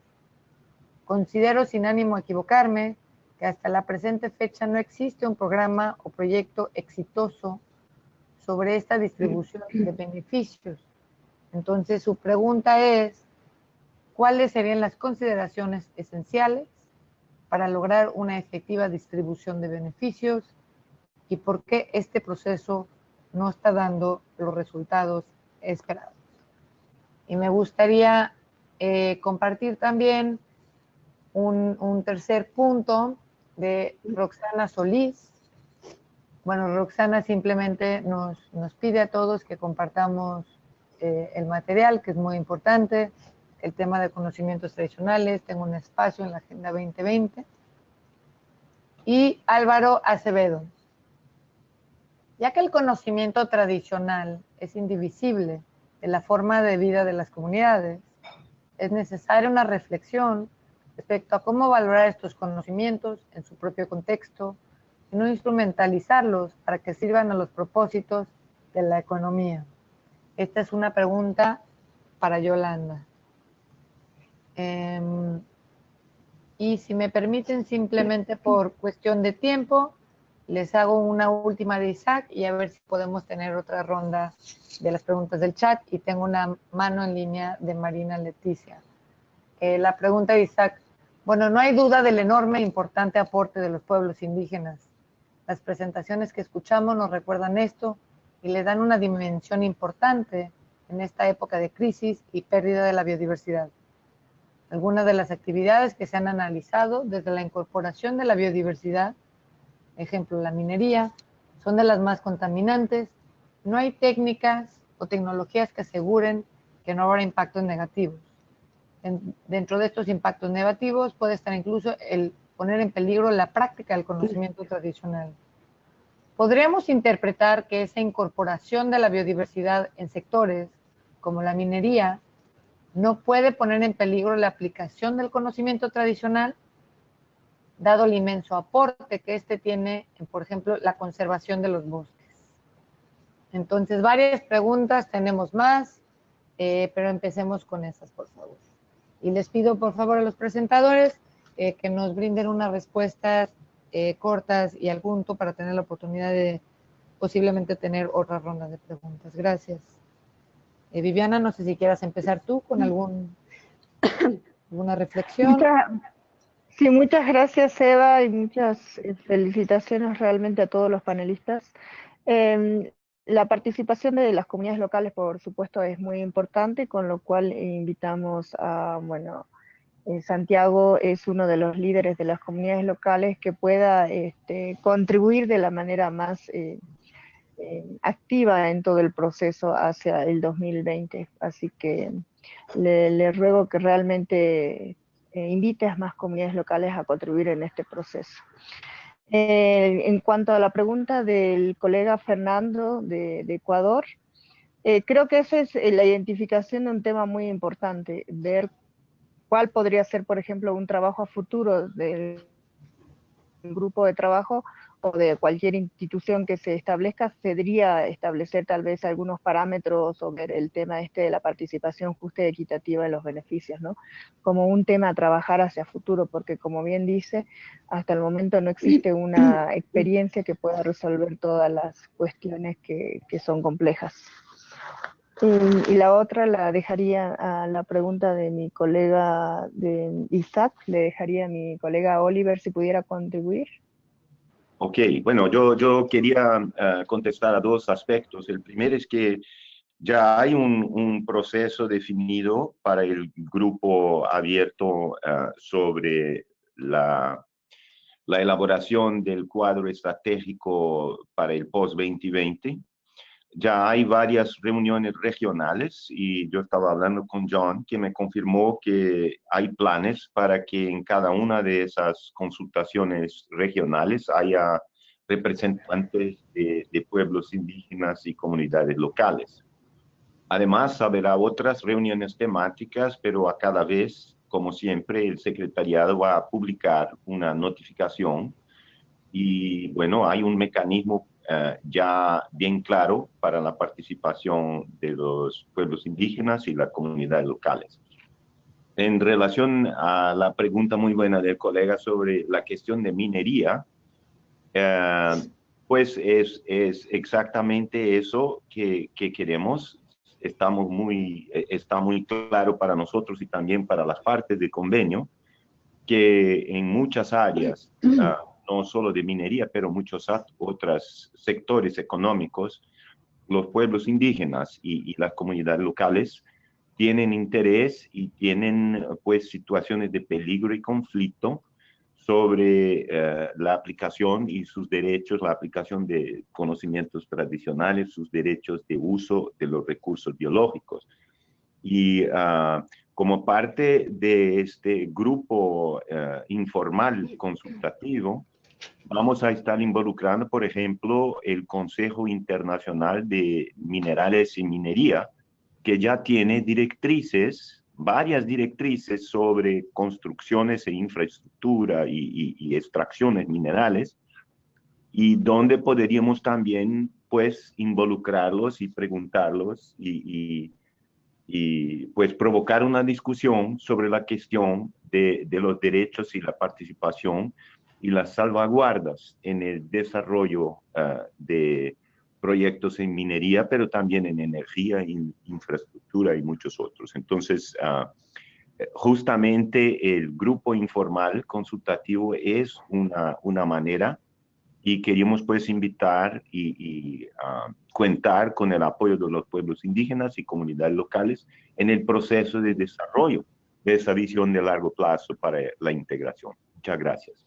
[SPEAKER 1] Considero, sin ánimo de equivocarme, que hasta la presente fecha no existe un programa o proyecto exitoso sobre esta distribución de beneficios. Entonces, su pregunta es, ¿cuáles serían las consideraciones esenciales para lograr una efectiva distribución de beneficios y por qué este proceso no está dando los resultados esperados? Y me gustaría compartir también un tercer punto de Roxana Solís. Bueno, Roxana simplemente nos pide a todos que compartamos el material, que es muy importante, el tema de conocimientos tradicionales, tengo un espacio en la Agenda 2020. Y Álvaro Acevedo, ya que el conocimiento tradicional es indivisible de la forma de vida de las comunidades, es necesaria una reflexión respecto a cómo valorar estos conocimientos en su propio contexto, y no instrumentalizarlos para que sirvan a los propósitos de la economía. Esta es una pregunta para Yolanda. Y si me permiten, simplemente por cuestión de tiempo, les hago una última de Isaac y a ver si podemos tener otra ronda de las preguntas del chat. Y tengo una mano en línea de Marina Leticia. La pregunta de Isaac. Bueno, no hay duda del enorme e importante aporte de los pueblos indígenas. Las presentaciones que escuchamos nos recuerdan esto y le dan una dimensión importante en esta época de crisis y pérdida de la biodiversidad. Algunas de las actividades que se han analizado desde la incorporación de la biodiversidad, ejemplo la minería, son de las más contaminantes. No hay técnicas o tecnologías que aseguren que no habrá impactos negativos. Dentro de estos impactos negativos puede estar incluso el poner en peligro la práctica del conocimiento tradicional. Podríamos interpretar que esa incorporación de la biodiversidad en sectores como la minería no puede poner en peligro la aplicación del conocimiento tradicional, dado el inmenso aporte que este tiene, por ejemplo, la conservación de los bosques. Entonces, varias preguntas, tenemos más, pero empecemos con esas, por favor. Y les pido, por favor, a los presentadores que nos brinden unas respuestas cortas y al punto para tener la oportunidad de posiblemente tener otra ronda de preguntas. Gracias. Viviana, no sé si quieras empezar tú con alguna reflexión.
[SPEAKER 2] Muchas gracias, Eva, y muchas felicitaciones realmente a todos los panelistas. La participación de las comunidades locales, por supuesto, es muy importante, con lo cual invitamos a, Santiago es uno de los líderes de las comunidades locales que pueda contribuir de la manera más activa en todo el proceso hacia el 2020. Así que le ruego que realmente invite a más comunidades locales a contribuir en este proceso. En cuanto a la pregunta del colega Fernando de Ecuador, creo que esa es la identificación de un tema muy importante, ver cuál podría ser, por ejemplo, un trabajo a futuro del grupo de trabajo o de cualquier institución que se establezca. Se debería establecer tal vez algunos parámetros o ver el tema de la participación justa y equitativa en los beneficios, ¿no? Como un tema a trabajar hacia futuro, porque como bien dice, hasta el momento no existe una experiencia que pueda resolver todas las cuestiones que son complejas. Y la otra la dejaría a la pregunta de mi colega de Isaac, le dejaría a mi colega Oliver si pudiera contribuir.
[SPEAKER 3] Ok, bueno, yo quería contestar a dos aspectos. El primero es que ya hay un proceso definido para el grupo abierto sobre la elaboración del cuadro estratégico para el post-2020. Ya hay varias reuniones regionales y yo estaba hablando con John, que me confirmó que hay planes para que en cada una de esas consultaciones regionales haya representantes de pueblos indígenas y comunidades locales. Además, habrá otras reuniones temáticas, pero a cada vez, como siempre, el secretariado va a publicar una notificación y, bueno, hay un mecanismo ya bien claro para la participación de los pueblos indígenas y las comunidades locales. En relación a la pregunta muy buena del colega sobre la cuestión de minería, pues es exactamente eso que queremos. Está muy claro para nosotros y también para las partes del convenio que en muchas áreas, no solo de minería, pero muchos otros sectores económicos, los pueblos indígenas y las comunidades locales tienen interés y tienen pues situaciones de peligro y conflicto sobre la aplicación y sus derechos, la aplicación de conocimientos tradicionales, sus derechos de uso de los recursos biológicos. Y como parte de este grupo informal consultativo, vamos a estar involucrando, por ejemplo, el Consejo Internacional de Minerales y Minería, que ya tiene directrices, varias directrices sobre construcciones e infraestructura y extracciones minerales, y donde podríamos también, pues, involucrarlos y preguntarlos y pues provocar una discusión sobre la cuestión de los derechos y la participación y las salvaguardas en el desarrollo de proyectos en minería, pero también en energía, en infraestructura y muchos otros. Entonces, justamente el grupo informal consultativo es una manera, y queríamos pues invitar y contar con el apoyo de los pueblos indígenas y comunidades locales en el proceso de desarrollo de esa visión de largo plazo para la integración. Muchas gracias.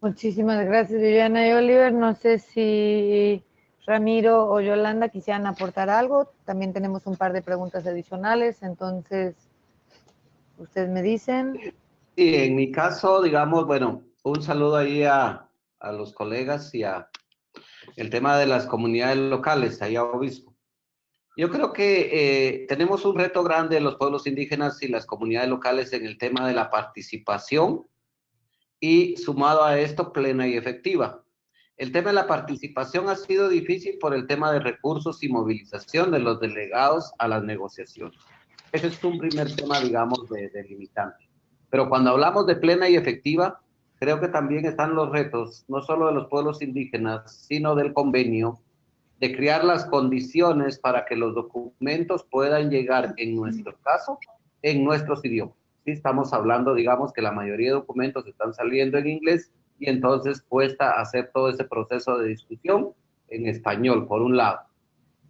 [SPEAKER 1] Muchísimas gracias, Viviana y Oliver. No sé si Ramiro o Yolanda quisieran aportar algo. También tenemos un par de preguntas adicionales, entonces ustedes me dicen.
[SPEAKER 4] Sí, en mi caso, digamos, bueno, un saludo ahí a los colegas y a el tema de las comunidades locales, ahí a Obispo. Yo creo que tenemos un reto grande en los pueblos indígenas y las comunidades locales en el tema de la participación y sumado a esto plena y efectiva. El tema de la participación ha sido difícil por el tema de recursos y movilización de los delegados a las negociaciones. Ese es un primer tema, digamos, de limitante. Pero cuando hablamos de plena y efectiva, creo que también están los retos, no solo de los pueblos indígenas, sino del convenio, de crear las condiciones para que los documentos puedan llegar, en nuestro caso, en nuestros idiomas. Sí, estamos hablando, digamos, que la mayoría de documentos están saliendo en inglés y entonces cuesta hacer todo ese proceso de discusión en español, por un lado.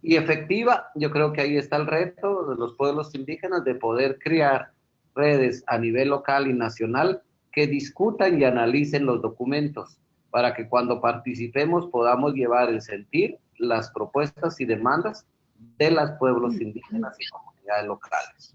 [SPEAKER 4] Y efectiva, yo creo que ahí está el reto de los pueblos indígenas de poder crear redes a nivel local y nacional que discutan y analicen los documentos para que cuando participemos podamos llevar el sentir, las propuestas y demandas de los pueblos indígenas y comunidades locales.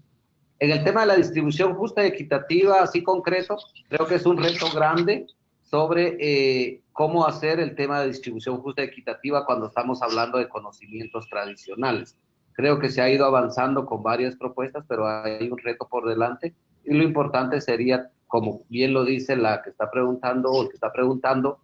[SPEAKER 4] En el tema de la distribución justa y equitativa, así concreto, creo que es un reto grande sobre cómo hacer el tema de distribución justa y equitativa cuando estamos hablando de conocimientos tradicionales. Creo que se ha ido avanzando con varias propuestas, pero hay un reto por delante y lo importante sería, como bien lo dice la que está preguntando o el que está preguntando,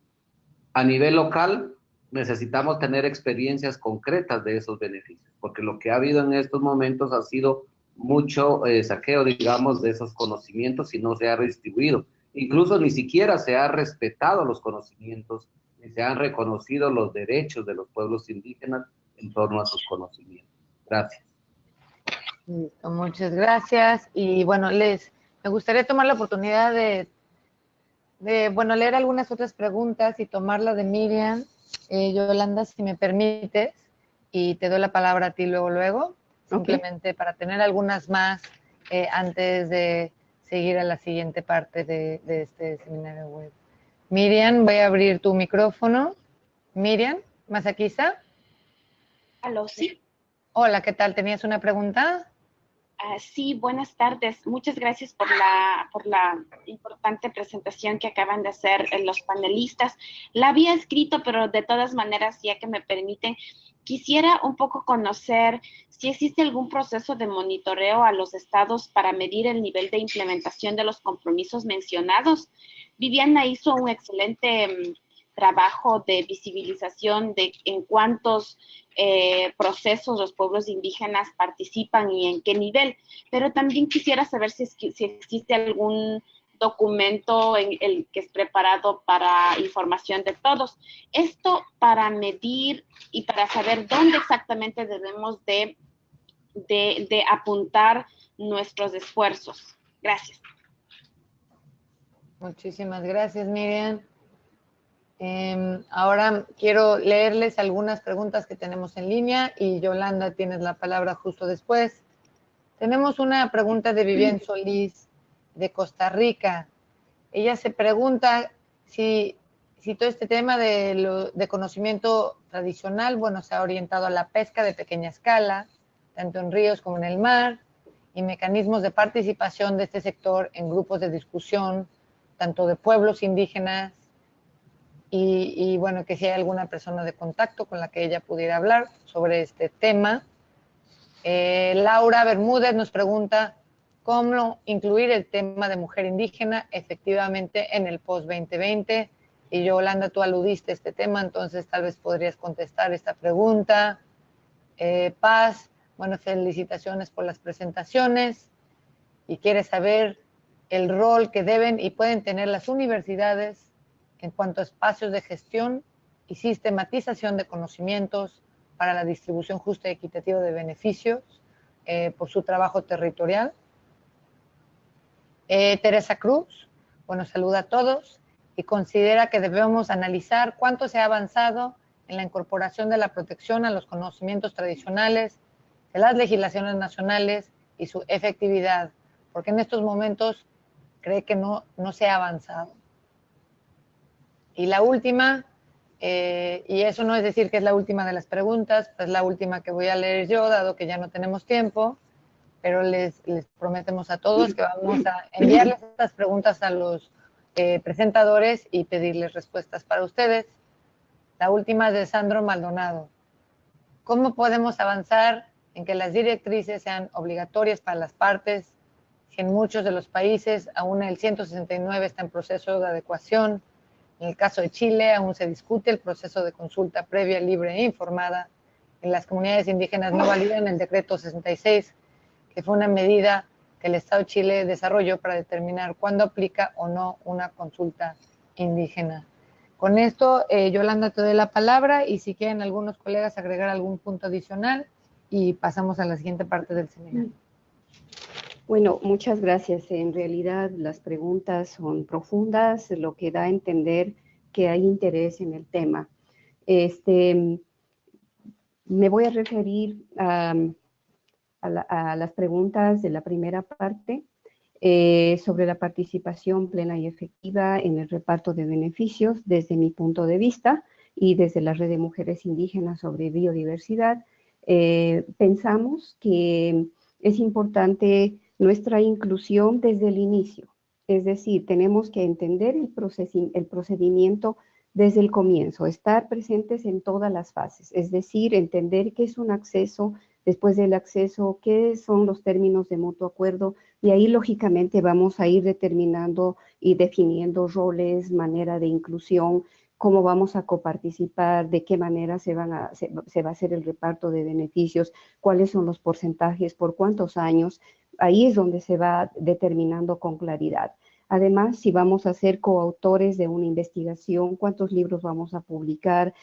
[SPEAKER 4] a nivel local necesitamos tener experiencias concretas de esos beneficios, porque lo que ha habido en estos momentos ha sido mucho saqueo, digamos, de esos conocimientos y no se ha redistribuido. Incluso ni siquiera se ha respetado los conocimientos, ni se han reconocido los derechos de los pueblos indígenas en torno a sus conocimientos. Gracias.
[SPEAKER 1] Listo, muchas gracias. Y bueno, me gustaría tomar la oportunidad de leer algunas otras preguntas y tomar la de Miriam. Yolanda, si me permites, y te doy la palabra a ti luego, simplemente para tener algunas más antes de seguir a la siguiente parte de este seminario web. Miriam, voy a abrir tu micrófono. Miriam, ¿Masaquisa?
[SPEAKER 6] Aló, sí.
[SPEAKER 1] Hola, ¿qué tal? ¿Tenías una pregunta?
[SPEAKER 6] Sí, buenas tardes. Muchas gracias por la importante presentación que acaban de hacer los panelistas. La había escrito, pero de todas maneras, ya que me permiten, quisiera un poco conocer si existe algún proceso de monitoreo a los estados para medir el nivel de implementación de los compromisos mencionados. Viviana hizo un excelente trabajo de visibilización de en cuántos procesos los pueblos indígenas participan y en qué nivel, pero también quisiera saber si existe algún documento en el que es preparado para información de todos. Esto para medir y para saber dónde exactamente debemos de apuntar nuestros esfuerzos. Gracias.
[SPEAKER 1] Muchísimas gracias, Miriam. Ahora quiero leerles algunas preguntas que tenemos en línea y Yolanda, tienes la palabra justo después. Tenemos una pregunta de Vivian Solís de Costa Rica. Ella se pregunta si todo este tema de conocimiento tradicional, bueno, se ha orientado a la pesca de pequeña escala, tanto en ríos como en el mar, y mecanismos de participación de este sector en grupos de discusión, tanto de pueblos indígenas, y bueno, que si hay alguna persona de contacto con la que ella pudiera hablar sobre este tema. Laura Bermúdez nos pregunta cómo incluir el tema de mujer indígena efectivamente en el post-2020. Y Yolanda, tú aludiste a este tema, entonces tal vez podrías contestar esta pregunta. Paz, bueno, felicitaciones por las presentaciones y quiere saber el rol que deben y pueden tener las universidades en cuanto a espacios de gestión y sistematización de conocimientos para la distribución justa y equitativa de beneficios por su trabajo territorial. Teresa Cruz, bueno, saluda a todos y considera que debemos analizar cuánto se ha avanzado en la incorporación de la protección a los conocimientos tradicionales de las legislaciones nacionales y su efectividad, porque en estos momentos cree que no se ha avanzado. Y la última, y eso no es decir que es la última de las preguntas, es la última que voy a leer yo, dado que ya no tenemos tiempo, pero les prometemos a todos que vamos a enviarles estas preguntas a los presentadores y pedirles respuestas para ustedes. La última es de Sandro Maldonado. ¿Cómo podemos avanzar en que las directrices sean obligatorias para las partes, que en muchos de los países aún el 169 está en proceso de adecuación. En el caso de Chile aún se discute el proceso de consulta previa, libre e informada. En las comunidades indígenas no validan el decreto 66, que fue una medida que el Estado de Chile desarrolló para determinar cuándo aplica o no una consulta indígena. Con esto, Yolanda, te doy la palabra y si quieren algunos colegas agregar algún punto adicional y pasamos a la siguiente parte del seminario.
[SPEAKER 5] Bueno, muchas gracias. En realidad las preguntas son profundas, lo que da a entender que hay interés en el tema. Me voy a referir a las preguntas de la primera parte sobre la participación plena y efectiva en el reparto de beneficios desde mi punto de vista y desde la Red de Mujeres Indígenas sobre Biodiversidad. Pensamos que es importante nuestra inclusión desde el inicio, es decir, tenemos que entender el procedimiento desde el comienzo, estar presentes en todas las fases, es decir, entender qué es un acceso, después del acceso, qué son los términos de mutuo acuerdo, y ahí lógicamente vamos a ir determinando y definiendo roles, manera de inclusión, cómo vamos a coparticipar, de qué manera se va a hacer el reparto de beneficios, cuáles son los porcentajes, por cuántos años. Ahí es donde se va determinando con claridad. Además, si vamos a ser coautores de una investigación, cuántos libros vamos a publicar,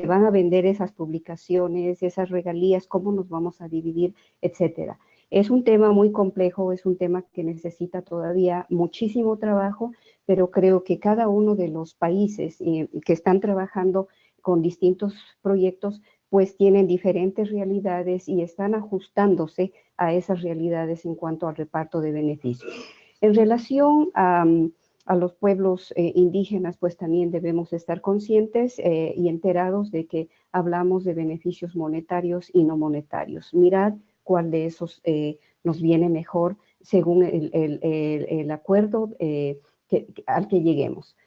[SPEAKER 5] van a vender esas publicaciones, esas regalías, cómo nos vamos a dividir, etcétera. Es un tema muy complejo, es un tema que necesita todavía muchísimo trabajo, pero creo que cada uno de los países que están trabajando con distintos proyectos, pues tienen diferentes realidades y están ajustándose a esas realidades en cuanto al reparto de beneficios. En relación a los pueblos indígenas, pues también debemos estar conscientes y enterados de que hablamos de beneficios monetarios y no monetarios. Mirad cuál de esos nos viene mejor según el acuerdo al que lleguemos.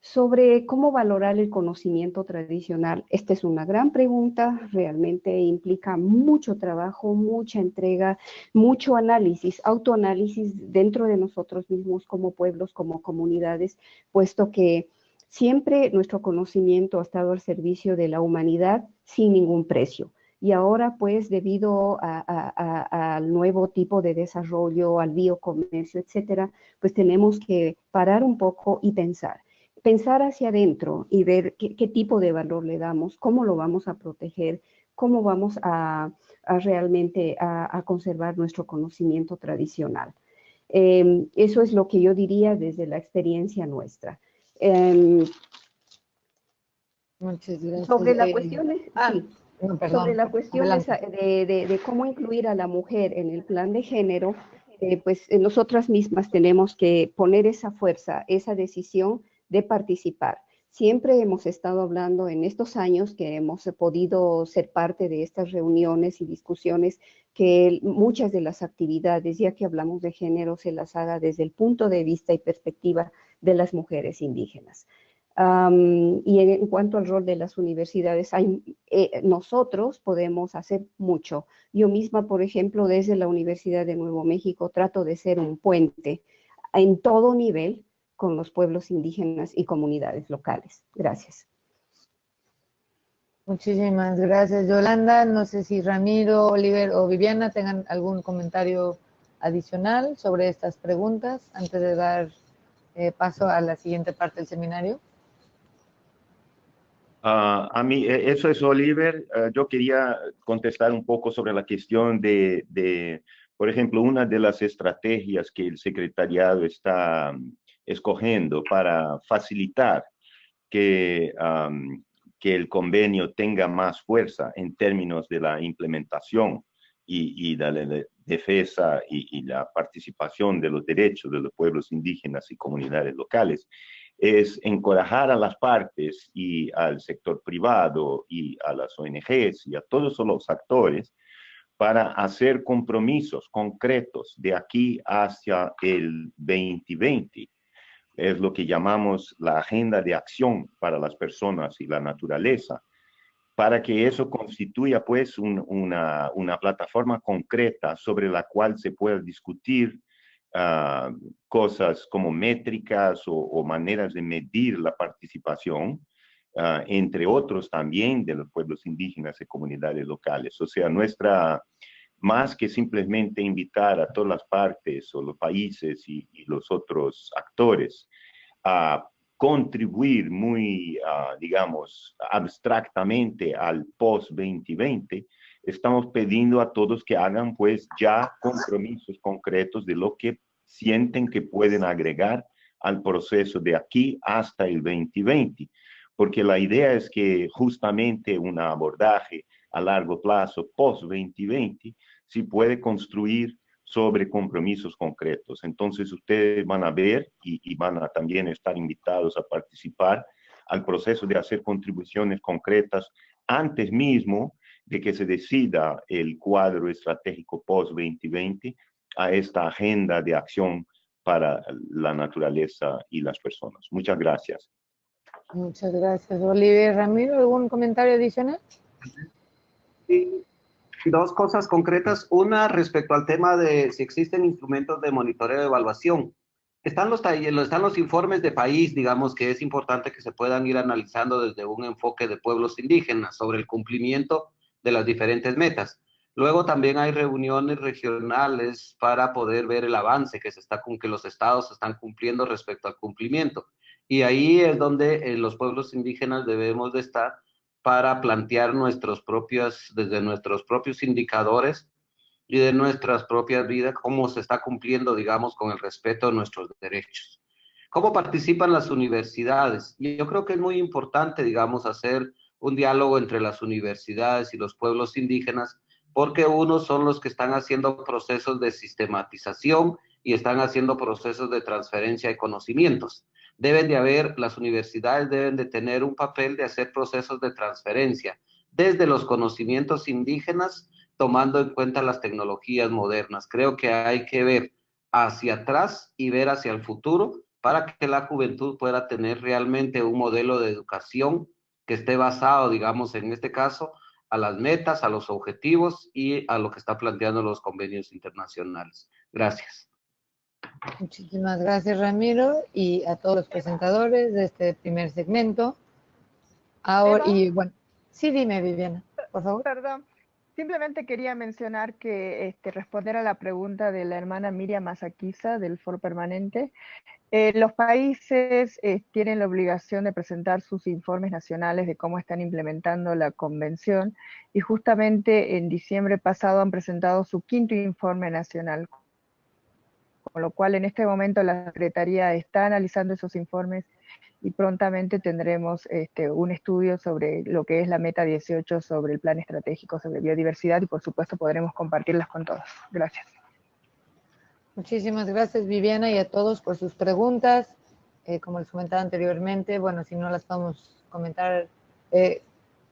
[SPEAKER 5] Sobre cómo valorar el conocimiento tradicional, esta es una gran pregunta, realmente implica mucho trabajo, mucha entrega, mucho análisis, autoanálisis dentro de nosotros mismos como pueblos, como comunidades, puesto que siempre nuestro conocimiento ha estado al servicio de la humanidad sin ningún precio. Y ahora, pues, debido al nuevo tipo de desarrollo, al biocomercio, etcétera, pues tenemos que parar un poco y pensar hacia adentro y ver qué tipo de valor le damos, cómo lo vamos a proteger, cómo vamos a realmente a conservar nuestro conocimiento tradicional. Eso es lo que yo diría desde la experiencia nuestra.
[SPEAKER 1] Muchas gracias.
[SPEAKER 5] Sobre la cuestión, sí.
[SPEAKER 1] No, perdón,
[SPEAKER 5] sobre la cuestión de cómo incluir a la mujer en el plan de género, pues nosotras mismas tenemos que poner esa fuerza, esa decisión de participar. Siempre hemos estado hablando en estos años que hemos podido ser parte de estas reuniones y discusiones que muchas de las actividades, ya que hablamos de género, se las haga desde el punto de vista y perspectiva de las mujeres indígenas. Y en cuanto al rol de las universidades, nosotros podemos hacer mucho. Yo misma, por ejemplo, desde la Universidad de Nuevo México trato de ser un puente en todo nivel con los pueblos indígenas y comunidades locales. Gracias.
[SPEAKER 1] Muchísimas gracias, Yolanda. No sé si Ramiro, Oliver o Viviana tengan algún comentario adicional sobre estas preguntas antes de dar paso a la siguiente parte del seminario.
[SPEAKER 3] A mí, eso es Oliver. Yo quería contestar un poco sobre la cuestión por ejemplo, una de las estrategias que el secretariado está escogiendo para facilitar que el convenio tenga más fuerza en términos de la implementación y de la defensa y la participación de los derechos de los pueblos indígenas y comunidades locales, es encorajar a las partes y al sector privado y a las ONGs y a todos los actores para hacer compromisos concretos de aquí hacia el 2020. Es lo que llamamos la agenda de acción para las personas y la naturaleza, para que eso constituya pues una plataforma concreta sobre la cual se pueda discutir cosas como métricas o maneras de medir la participación, entre otros también de los pueblos indígenas y comunidades locales. O sea, más que simplemente invitar a todas las partes o los países y los otros actores a contribuir muy, digamos, abstractamente al post-2020, estamos pidiendo a todos que hagan pues ya compromisos concretos de lo que sienten que pueden agregar al proceso de aquí hasta el 2020, porque la idea es que justamente un abordaje a largo plazo post-2020 sí puede construir sobre compromisos concretos. Entonces ustedes van a ver y van a también estar invitados a participar al proceso de hacer contribuciones concretas antes mismo de que se decida el cuadro estratégico post-2020 a esta agenda de acción para la naturaleza y las personas. Muchas gracias.
[SPEAKER 1] Muchas gracias, Oliver. Ramiro, ¿algún comentario adicional?
[SPEAKER 4] Sí. Dos cosas concretas. Una, respecto al tema de si existen instrumentos de monitoreo de evaluación. Están los informes de país, digamos, que es importante que se puedan ir analizando desde un enfoque de pueblos indígenas sobre el cumplimiento de las diferentes metas. Luego también hay reuniones regionales para poder ver el avance que los estados están cumpliendo respecto al cumplimiento. Y ahí es donde los pueblos indígenas debemos de estar para plantear desde nuestros propios indicadores y de nuestras propias vidas, cómo se está cumpliendo, digamos, con el respeto de nuestros derechos. ¿Cómo participan las universidades? Y yo creo que es muy importante, digamos, hacer un diálogo entre las universidades y los pueblos indígenas, porque unos son los que están haciendo procesos de sistematización y están haciendo procesos de transferencia de conocimientos. Las universidades deben de tener un papel de hacer procesos de transferencia desde los conocimientos indígenas, tomando en cuenta las tecnologías modernas. Creo que hay que ver hacia atrás y ver hacia el futuro para que la juventud pueda tener realmente un modelo de educación que esté basado, digamos, en este caso, a las metas, a los objetivos y a lo que está planteando los convenios internacionales. Gracias.
[SPEAKER 1] Muchísimas gracias, Ramiro, y a todos los presentadores de este primer segmento. Ahora, y bueno, sí, dime, Viviana, por favor.
[SPEAKER 2] Perdón, simplemente quería mencionar que responder a la pregunta de la hermana Miriam Masaquiza del Foro Permanente. Los países tienen la obligación de presentar sus informes nacionales de cómo están implementando la convención, y justamente en diciembre pasado han presentado su 5º informe nacional, con lo cual en este momento la Secretaría está analizando esos informes y prontamente tendremos un estudio sobre lo que es la meta 18 sobre el plan estratégico sobre biodiversidad, y por supuesto podremos compartirlas con todos. Gracias.
[SPEAKER 1] Muchísimas gracias, Viviana, y a todos por sus preguntas. Como les comentaba anteriormente, bueno, si no las podemos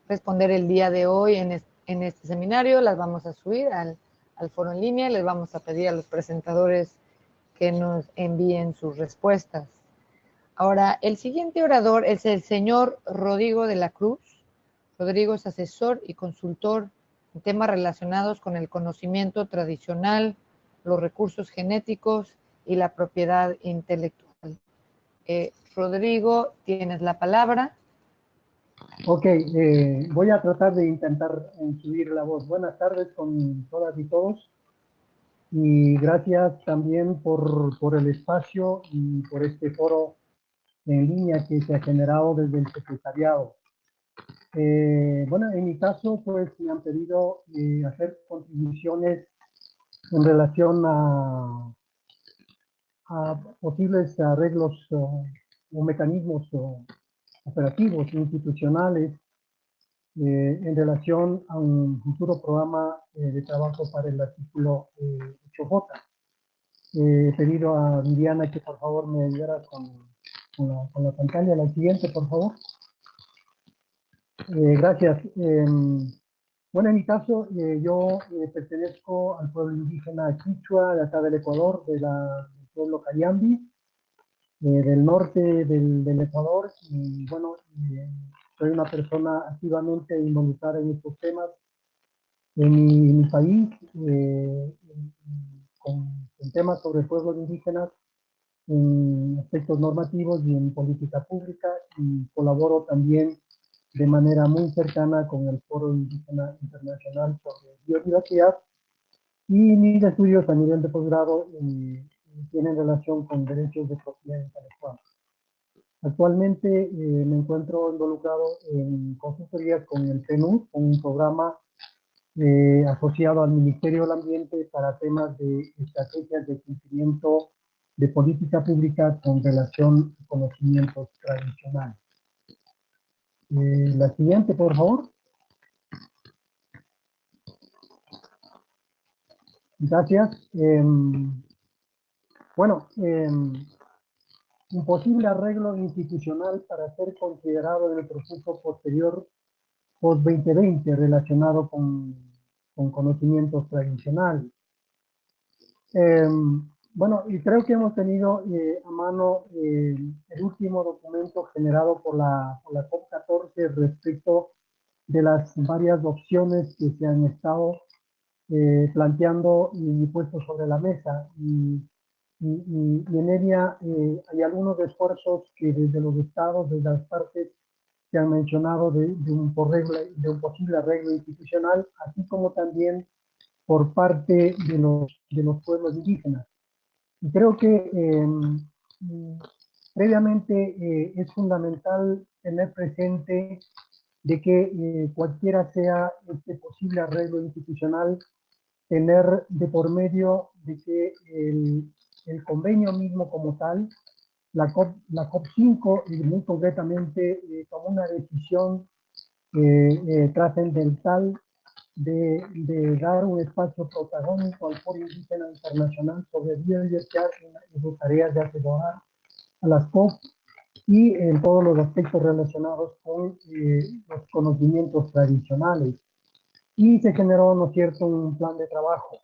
[SPEAKER 1] responder el día de hoy en este seminario, las vamos a subir al foro en línea y les vamos a pedir a los presentadores que nos envíen sus respuestas. Ahora, el siguiente orador es el señor Rodrigo de la Cruz. Rodrigo es asesor y consultor en temas relacionados con el conocimiento tradicional, los recursos genéticos y la propiedad intelectual. Rodrigo, tienes la palabra.
[SPEAKER 7] Ok, voy a tratar de intentar subir la voz. Buenas tardes con todas y todos. Y gracias también por el espacio y por este foro en línea que se ha generado desde el secretariado. Bueno, en mi caso, pues me han pedido hacer contribuciones en relación a posibles arreglos o mecanismos operativos institucionales en relación a un futuro programa de trabajo para el artículo 8J. He pedido a Viviana que por favor me ayudara con la pantalla. La siguiente, por favor. Gracias. Bueno, en mi caso, yo pertenezco al pueblo indígena Quichua de acá del Ecuador, del pueblo Cayambi, del norte del Ecuador, y bueno, soy una persona activamente involucrada en estos temas en mi país, con temas sobre pueblos indígenas, en aspectos normativos y en política pública, y colaboro también de manera muy cercana con el Foro Indígena Internacional sobre Biodiversidad, y mis estudios a nivel de posgrado tienen relación con derechos de propiedad intelectual. Actualmente me encuentro involucrado en consultorías con el PNUD, con un programa asociado al Ministerio del Ambiente para temas de estrategias de cumplimiento de política pública con relación a conocimientos tradicionales. La siguiente, por favor. Gracias. Bueno, un posible arreglo institucional para ser considerado en el proceso posterior post-2020 relacionado con conocimientos tradicionales. Bueno, y creo que hemos tenido a mano el último documento generado por la COP14 respecto de las varias opciones que se han estado planteando y puesto sobre la mesa. Y en ella hay algunos esfuerzos que desde los estados, desde las partes, se han mencionado de un posible arreglo institucional, así como también por parte de los pueblos indígenas. Y creo que previamente es fundamental tener presente de que cualquiera sea este posible arreglo institucional, tener de por medio de que el convenio mismo como tal, la COP5, y muy concretamente tomó una decisión trascendental de dar un espacio protagónico al Foro Indígena Internacional sobre biodiversidad y sus tareas de asesorar a las COP y en todos los aspectos relacionados con los conocimientos tradicionales. Y se generó, ¿no es cierto?, un plan de trabajo.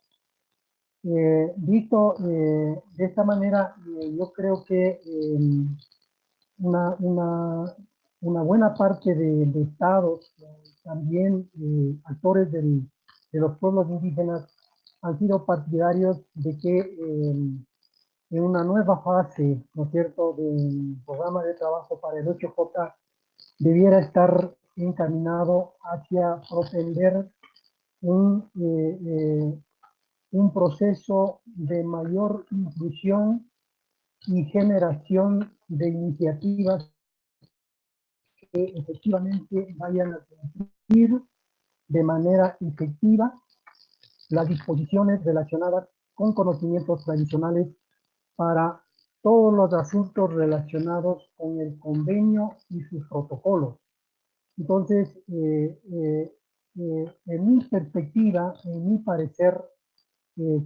[SPEAKER 7] Visto de esta manera, yo creo que una buena parte de estados, también actores de los pueblos indígenas, han sido partidarios de que en una nueva fase, ¿no es cierto?, del programa de trabajo para el 8J, debiera estar encaminado hacia propender un proceso de mayor inclusión y generación de iniciativas que efectivamente vayan a cumplir de manera efectiva las disposiciones relacionadas con conocimientos tradicionales para todos los asuntos relacionados con el convenio y sus protocolos. Entonces, en mi perspectiva, en mi parecer,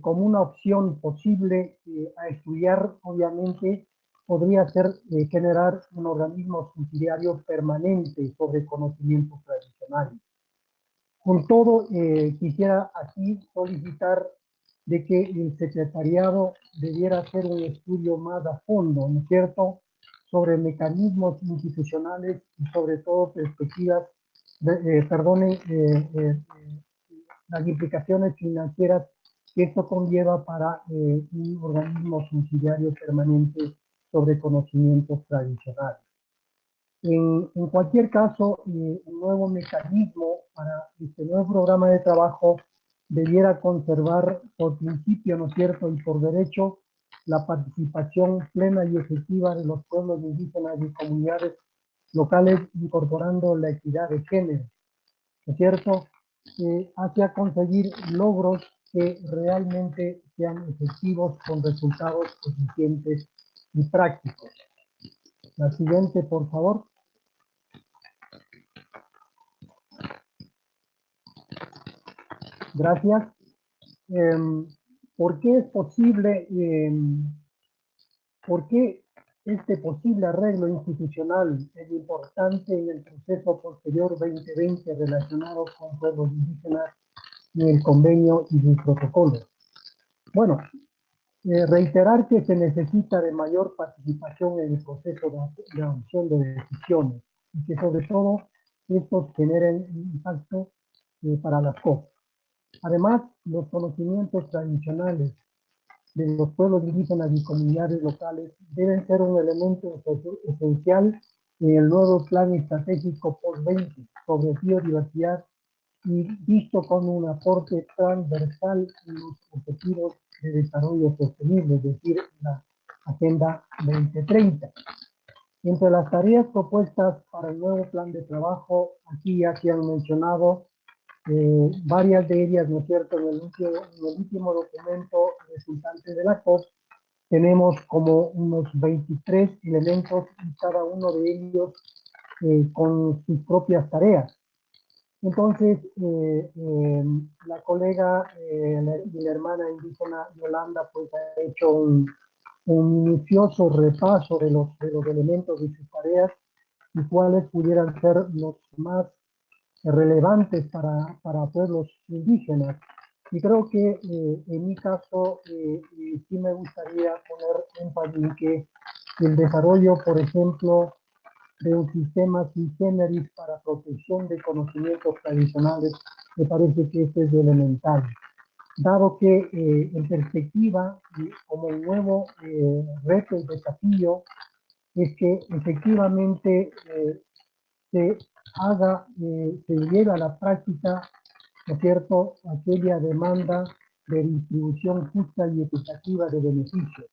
[SPEAKER 7] como una opción posible a estudiar, obviamente, podría ser generar un organismo subsidiario permanente sobre conocimientos tradicionales. Con todo, quisiera aquí solicitar de que el secretariado debiera hacer un estudio más a fondo, ¿no es cierto?, sobre mecanismos institucionales y sobre todo perspectivas, las implicaciones financieras que esto conlleva para un organismo subsidiario permanente sobre conocimientos tradicionales. En cualquier caso, un nuevo mecanismo para este nuevo programa de trabajo debiera conservar por principio, ¿no es cierto?, y por derecho, la participación plena y efectiva de los pueblos indígenas y comunidades locales, incorporando la equidad de género, ¿no es cierto?, hacia conseguir logros que realmente sean efectivos con resultados eficientes y prácticos. La siguiente, por favor. Gracias. ¿Por qué es posible, por qué este posible arreglo institucional es importante en el proceso posterior 2020 relacionado con pueblos indígenas y el convenio y sus protocolos? Bueno, reiterar que se necesita de mayor participación en el proceso de adopción de decisiones y que sobre todo estos generen impacto para las COP. Además, los conocimientos tradicionales de los pueblos indígenas y comunidades locales deben ser un elemento esencial en el nuevo plan estratégico post-20 sobre biodiversidad y visto como un aporte transversal en los objetivos de desarrollo sostenible, es decir, la Agenda 2030. Entre las tareas propuestas para el nuevo plan de trabajo, aquí ya se han mencionado varias de ellas, ¿no es cierto? En el último documento resultante de la COP, tenemos como unos 23 elementos y cada uno de ellos con sus propias tareas. Entonces, la colega y la hermana indígena Yolanda pues ha hecho un minucioso repaso de los elementos de sus tareas y cuáles pudieran ser los más relevantes para pueblos indígenas. Y creo que en mi caso sí me gustaría poner énfasis en que el desarrollo, por ejemplo, de un sistema sui generis para protección de conocimientos tradicionales, me parece que este es elemental. Dado que en perspectiva, como el nuevo reto y desafío, es que efectivamente se se lleve a la práctica, ¿no es cierto?, aquella demanda de distribución justa y equitativa de beneficios.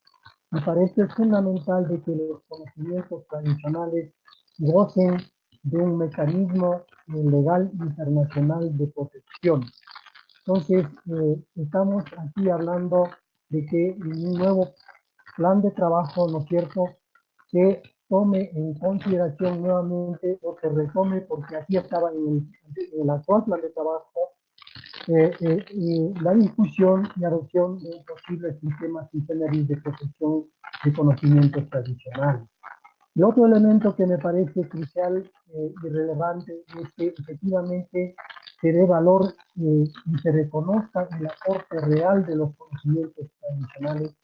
[SPEAKER 7] Me parece fundamental de que los conocimientos tradicionales gocen de un mecanismo legal internacional de protección. Entonces, estamos aquí hablando de que un nuevo plan de trabajo, ¿no es cierto?, que tome en consideración nuevamente o que retome, porque aquí estaba en el actual plan de trabajo, la discusión y adopción de un posible sistema de protección de conocimientos tradicionales. Y otro elemento que me parece crucial y relevante es que efectivamente se dé valor y se reconozca el aporte real de los conocimientos tradicionales,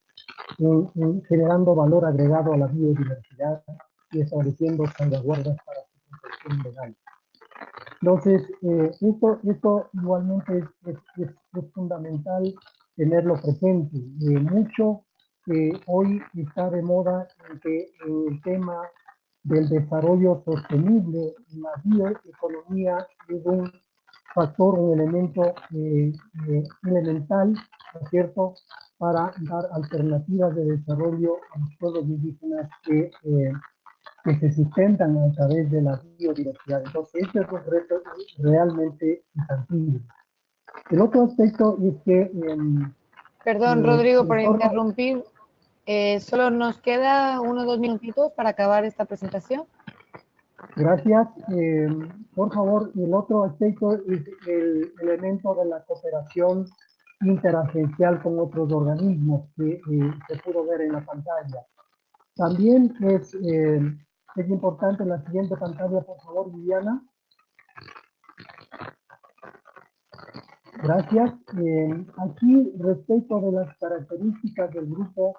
[SPEAKER 7] generando valor agregado a la biodiversidad y estableciendo salvaguardas para su protección legal. Entonces, esto igualmente es fundamental tenerlo presente. Mucho hoy está de moda en que el tema del desarrollo sostenible, la bioeconomía es un factor, un elemento elemental, ¿no es cierto?, para dar alternativas de desarrollo a los pueblos indígenas que se sustentan a través de la biodiversidad. Entonces, este es un reto realmente intangible. El otro aspecto es que...
[SPEAKER 1] Perdón, Rodrigo, por interrumpir. Solo nos queda 1 o 2 minutitos para acabar esta presentación.
[SPEAKER 7] Gracias. Por favor, el otro aspecto es el elemento de la cooperación interagencial con otros organismos que se pudo ver en la pantalla. También es importante en la siguiente pantalla, por favor, Viviana. Gracias. Aquí, respecto de las características del grupo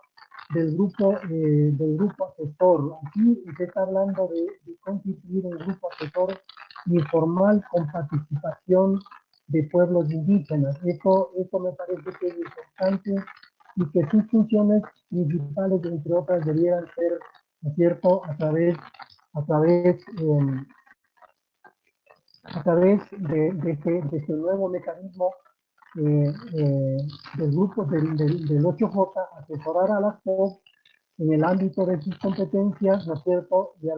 [SPEAKER 7] asesor, aquí se está hablando de constituir un grupo asesor informal con participación de pueblos indígenas. Esto me parece que es importante y que sus funciones principales, entre otras, debieran ser, ¿no es cierto?, a través de este nuevo mecanismo del grupo del 8J, asesorar a las COP en el ámbito de sus competencias, ¿no es cierto?, y a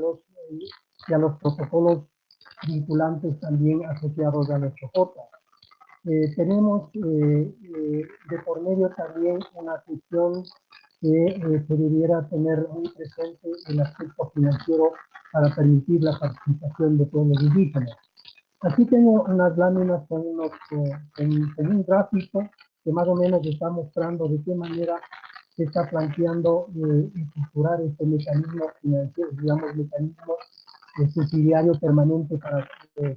[SPEAKER 7] los protocolos vinculantes también asociados al 8J. Tenemos de por medio también una cuestión que se debiera tener muy presente el aspecto financiero para permitir la participación de pueblos indígenas. Aquí tengo unas láminas con un gráfico que más o menos está mostrando de qué manera se está planteando estructurar este mecanismo financiero, digamos, mecanismo subsidiario permanente para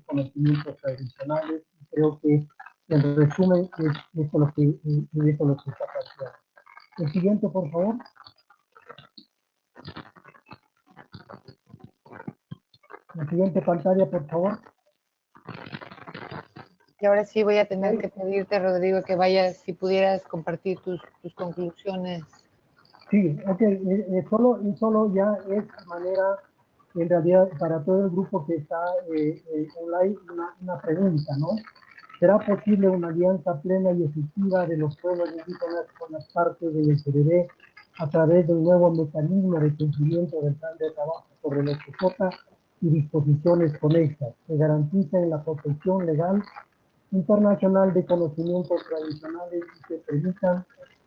[SPEAKER 7] conocimientos tradicionales. Creo que en resumen es eso lo que está planteando. El siguiente, por favor. La siguiente pantalla, por favor.
[SPEAKER 1] Y ahora sí voy a tener que pedirte, Rodrigo, que vayas, si pudieras compartir tus conclusiones.
[SPEAKER 7] Sí, ok, solo ya es manera, en realidad, para todo el grupo que está online, una pregunta, ¿no? ¿Será posible una alianza plena y efectiva de los pueblos indígenas con las partes del SDB a través de un nuevo mecanismo de cumplimiento del plan de trabajo sobre los OCJ y disposiciones conexas que garanticen la protección legal internacional de conocimientos tradicionales y que permitan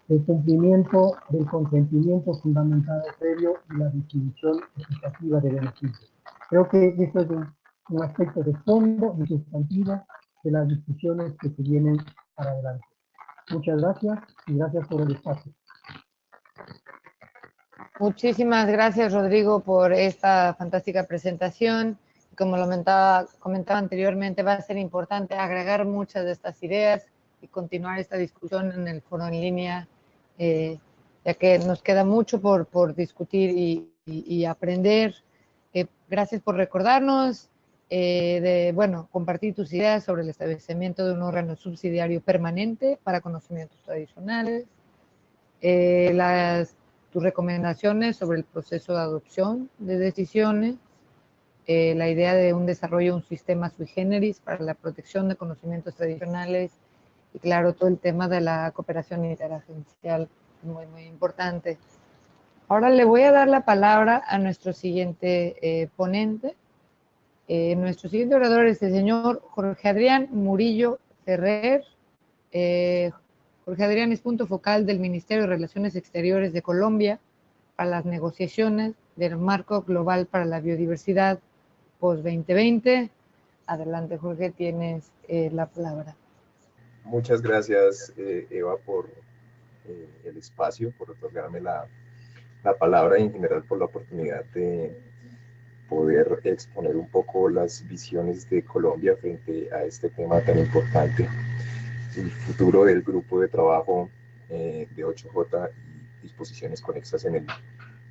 [SPEAKER 7] el cumplimiento del consentimiento fundamentado previo y la distribución equitativa de beneficios? Creo que esto es un aspecto de fondo y sustantivo de las discusiones que se vienen para adelante. Muchas gracias y gracias por el espacio.
[SPEAKER 1] Muchísimas gracias, Rodrigo, por esta fantástica presentación. Como lo comentaba anteriormente, va a ser importante agregar muchas de estas ideas y continuar esta discusión en el foro en línea, ya que nos queda mucho por discutir y aprender. Gracias por recordarnos compartir tus ideas sobre el establecimiento de un órgano subsidiario permanente para conocimientos tradicionales, tus recomendaciones sobre el proceso de adopción de decisiones, la idea de un desarrollo de un sistema sui generis para la protección de conocimientos tradicionales y, claro, todo el tema de la cooperación interagencial, muy, muy importante. Ahora le voy a dar la palabra a nuestro siguiente ponente. Nuestro siguiente orador es el señor Jorge Adrián Murillo Ferrer. Jorge Adrián es punto focal del Ministerio de Relaciones Exteriores de Colombia para las negociaciones del Marco Global para la Biodiversidad post-2020. Adelante, Jorge, tienes la palabra.
[SPEAKER 8] Muchas gracias, Eva, por el espacio, por otorgarme la palabra y en general por la oportunidad de poder exponer un poco las visiones de Colombia frente a este tema tan importante, el futuro del grupo de trabajo de 8J y disposiciones conexas en el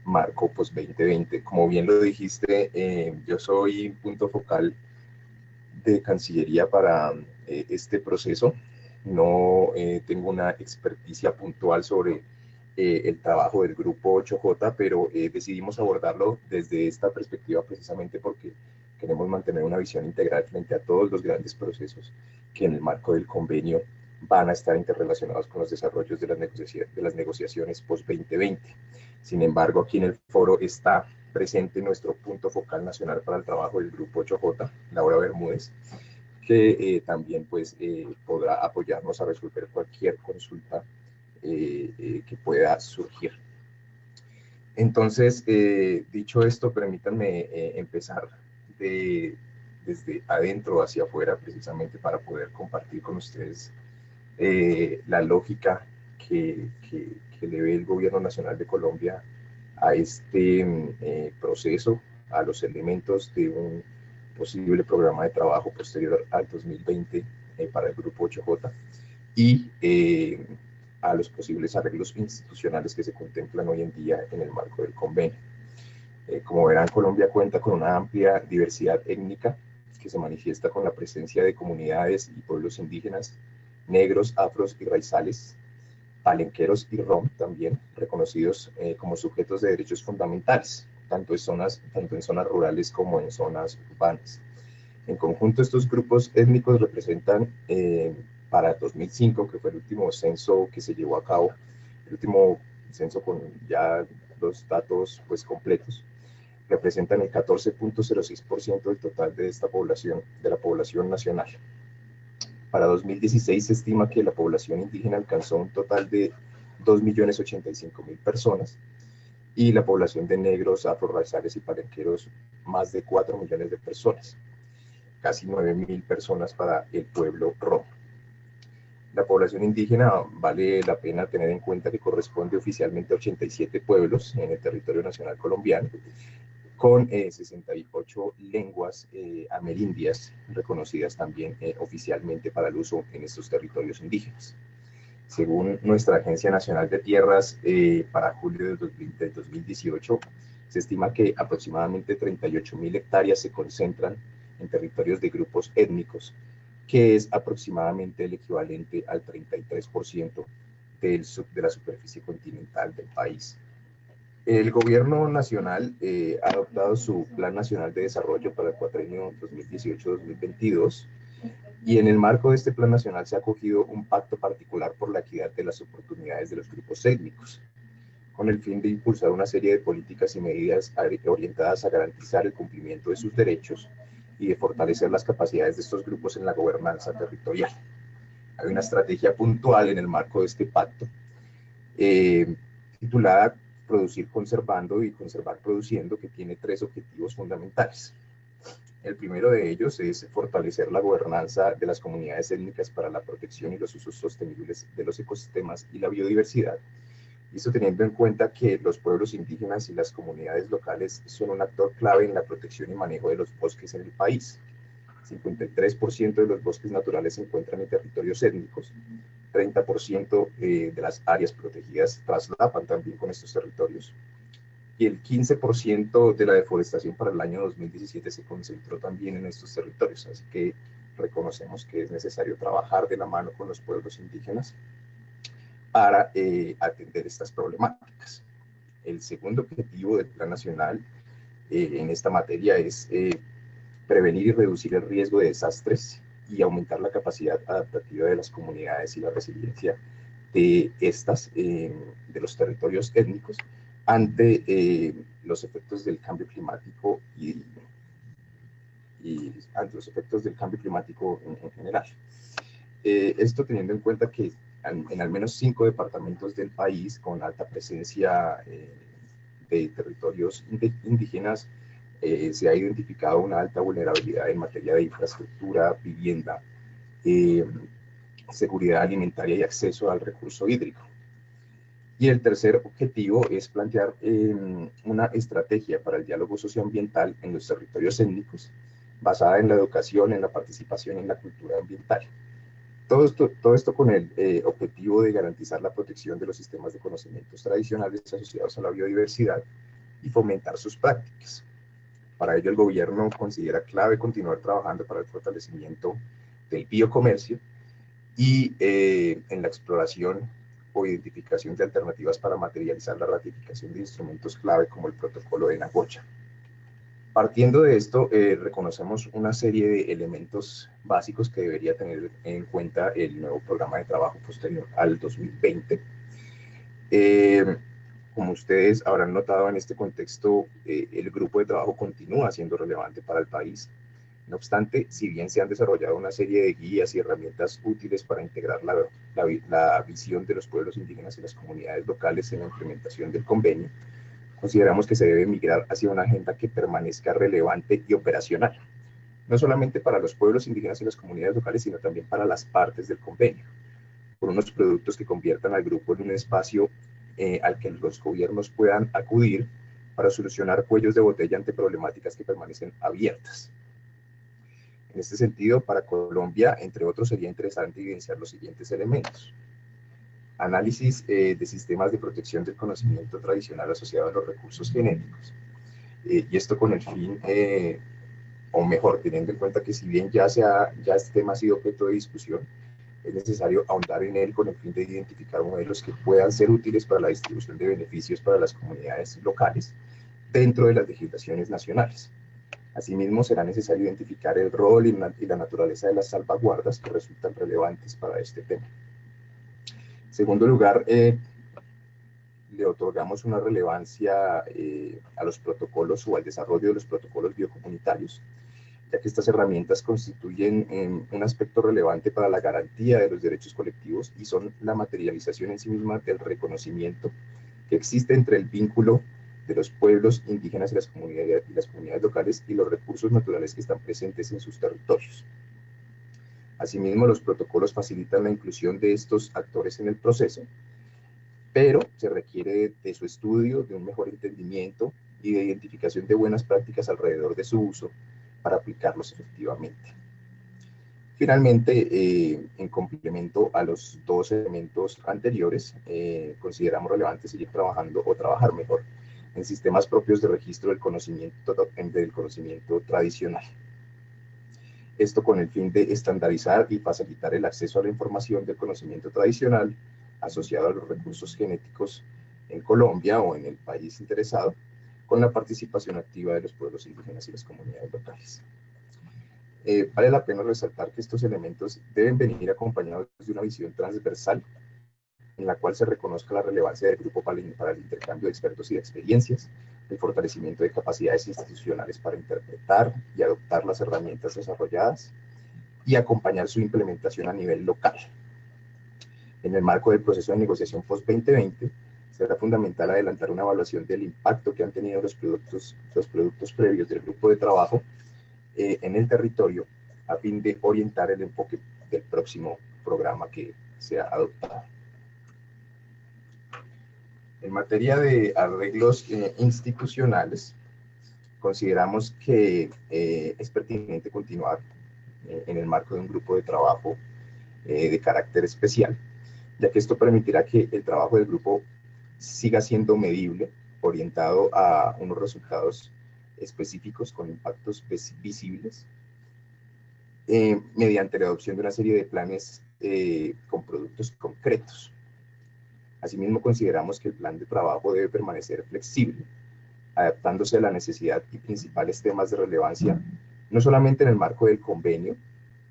[SPEAKER 8] marco post-2020. Como bien lo dijiste, yo soy punto focal de Cancillería para este proceso. No tengo una experticia puntual sobre el trabajo del grupo 8J, pero decidimos abordarlo desde esta perspectiva precisamente porque queremos mantener una visión integral frente a todos los grandes procesos que en el marco del convenio van a estar interrelacionados con los desarrollos de las negociaciones post-2020. Sin embargo, aquí en el foro está presente nuestro punto focal nacional para el trabajo del grupo 8J, Laura Bermúdez, que también pues, podrá apoyarnos a resolver cualquier consulta que pueda surgir. Entonces, dicho esto, permítanme empezar desde adentro hacia afuera, precisamente para poder compartir con ustedes la lógica que le ve el Gobierno Nacional de Colombia a este proceso, a los elementos de un posible programa de trabajo posterior al 2020 para el Grupo 8J y a los posibles arreglos institucionales que se contemplan hoy en día en el marco del convenio. Como verán, Colombia cuenta con una amplia diversidad étnica que se manifiesta con la presencia de comunidades y pueblos indígenas, negros, afros y raizales, palenqueros y rom también, reconocidos como sujetos de derechos fundamentales, tanto en zonas rurales como en zonas urbanas. En conjunto, estos grupos étnicos representan para 2005, que fue el último censo que se llevó a cabo, el último censo con ya los datos pues completos, representan el 14.06% del total de esta población, de la población nacional. Para 2016 se estima que la población indígena alcanzó un total de 2.085.000 personas y la población de negros, afro-raizales y palenqueros más de 4 millones de personas, casi 9.000 personas para el pueblo rom. La población indígena vale la pena tener en cuenta que corresponde oficialmente a 87 pueblos en el territorio nacional colombiano, con 68 lenguas amerindias reconocidas también oficialmente para el uso en estos territorios indígenas. Según nuestra Agencia Nacional de Tierras, para julio del 2018, se estima que aproximadamente 38.000 hectáreas se concentran en territorios de grupos étnicos que es aproximadamente el equivalente al 33% de la superficie continental del país. El gobierno nacional ha adoptado su Plan Nacional de Desarrollo para el cuatrienio 2018-2022, y en el marco de este Plan Nacional se ha acogido un pacto particular por la equidad de las oportunidades de los grupos étnicos, con el fin de impulsar una serie de políticas y medidas orientadas a garantizar el cumplimiento de sus derechos y de fortalecer las capacidades de estos grupos en la gobernanza territorial. Hay una estrategia puntual en el marco de este pacto, titulada Producir conservando y conservar produciendo, que tiene 3 objetivos fundamentales. El primero de ellos es fortalecer la gobernanza de las comunidades étnicas para la protección y los usos sostenibles de los ecosistemas y la biodiversidad. Y esto teniendo en cuenta que los pueblos indígenas y las comunidades locales son un actor clave en la protección y manejo de los bosques en el país. 53% de los bosques naturales se encuentran en territorios étnicos, 30% de las áreas protegidas traslapan también con estos territorios, y el 15% de la deforestación para el año 2017 se concentró también en estos territorios, así que reconocemos que es necesario trabajar de la mano con los pueblos indígenas para atender estas problemáticas. El segundo objetivo del Plan Nacional en esta materia es prevenir y reducir el riesgo de desastres y aumentar la capacidad adaptativa de las comunidades y la resiliencia de estas, de los territorios étnicos, ante los efectos del cambio climático y ante los efectos del cambio climático en general. Esto teniendo en cuenta que en al menos 5 departamentos del país con alta presencia de territorios indígenas, se ha identificado una alta vulnerabilidad en materia de infraestructura, vivienda, seguridad alimentaria y acceso al recurso hídrico. Y el tercer objetivo es plantear una estrategia para el diálogo socioambiental en los territorios étnicos, basada en la educación, en la participación y en la cultura ambiental. Todo esto con el objetivo de garantizar la protección de los sistemas de conocimientos tradicionales asociados a la biodiversidad y fomentar sus prácticas. Para ello, el gobierno considera clave continuar trabajando para el fortalecimiento del biocomercio y en la exploración o identificación de alternativas para materializar la ratificación de instrumentos clave como el protocolo de Nagoya. Partiendo de esto, reconocemos una serie de elementos básicos que debería tener en cuenta el nuevo programa de trabajo posterior al 2020. Como ustedes habrán notado en este contexto, el grupo de trabajo continúa siendo relevante para el país. No obstante, si bien se han desarrollado una serie de guías y herramientas útiles para integrar la visión de los pueblos indígenas y las comunidades locales en la implementación del convenio, consideramos que se debe migrar hacia una agenda que permanezca relevante y operacional, no solamente para los pueblos indígenas y las comunidades locales, sino también para las partes del convenio, por unos productos que conviertan al grupo en un espacio al que los gobiernos puedan acudir para solucionar cuellos de botella ante problemáticas que permanecen abiertas. En este sentido, para Colombia, entre otros, sería interesante evidenciar los siguientes elementos. Análisis de sistemas de protección del conocimiento tradicional asociado a los recursos genéticos. Y esto con el fin, o mejor, teniendo en cuenta que si bien ya este tema ha sido objeto de discusión, es necesario ahondar en él con el fin de identificar modelos que puedan ser útiles para la distribución de beneficios para las comunidades locales dentro de las legislaciones nacionales. Asimismo, será necesario identificar el rol y la naturaleza de las salvaguardas que resultan relevantes para este tema. En segundo lugar, le otorgamos una relevancia a los protocolos o al desarrollo de los protocolos biocomunitarios, ya que estas herramientas constituyen un aspecto relevante para la garantía de los derechos colectivos y son la materialización en sí misma del reconocimiento que existe entre el vínculo de los pueblos indígenas y las comunidades locales y los recursos naturales que están presentes en sus territorios. Asimismo, los protocolos facilitan la inclusión de estos actores en el proceso, pero se requiere de su estudio, de un mejor entendimiento y de identificación de buenas prácticas alrededor de su uso para aplicarlos efectivamente. Finalmente, en complemento a los dos elementos anteriores, consideramos relevante seguir trabajando o trabajar mejor en sistemas propios de registro del conocimiento tradicional. Esto con el fin de estandarizar y facilitar el acceso a la información del conocimiento tradicional asociado a los recursos genéticos en Colombia o en el país interesado, con la participación activa de los pueblos indígenas y las comunidades locales. Vale la pena resaltar que estos elementos deben venir acompañados de una visión transversal en la cual se reconozca la relevancia del grupo para el intercambio de expertos y de experiencias, el fortalecimiento de capacidades institucionales para interpretar y adoptar las herramientas desarrolladas y acompañar su implementación a nivel local. En el marco del proceso de negociación post-2020, será fundamental adelantar una evaluación del impacto que han tenido los productos previos del grupo de trabajo en el territorio, a fin de orientar el enfoque del próximo programa que sea adoptado. En materia de arreglos institucionales, consideramos que es pertinente continuar en el marco de un grupo de trabajo de carácter especial, ya que esto permitirá que el trabajo del grupo siga siendo medible, orientado a unos resultados específicos con impactos visibles, mediante la adopción de una serie de planes con productos concretos. Asimismo, consideramos que el plan de trabajo debe permanecer flexible, adaptándose a la necesidad y principales temas de relevancia, no solamente en el marco del convenio,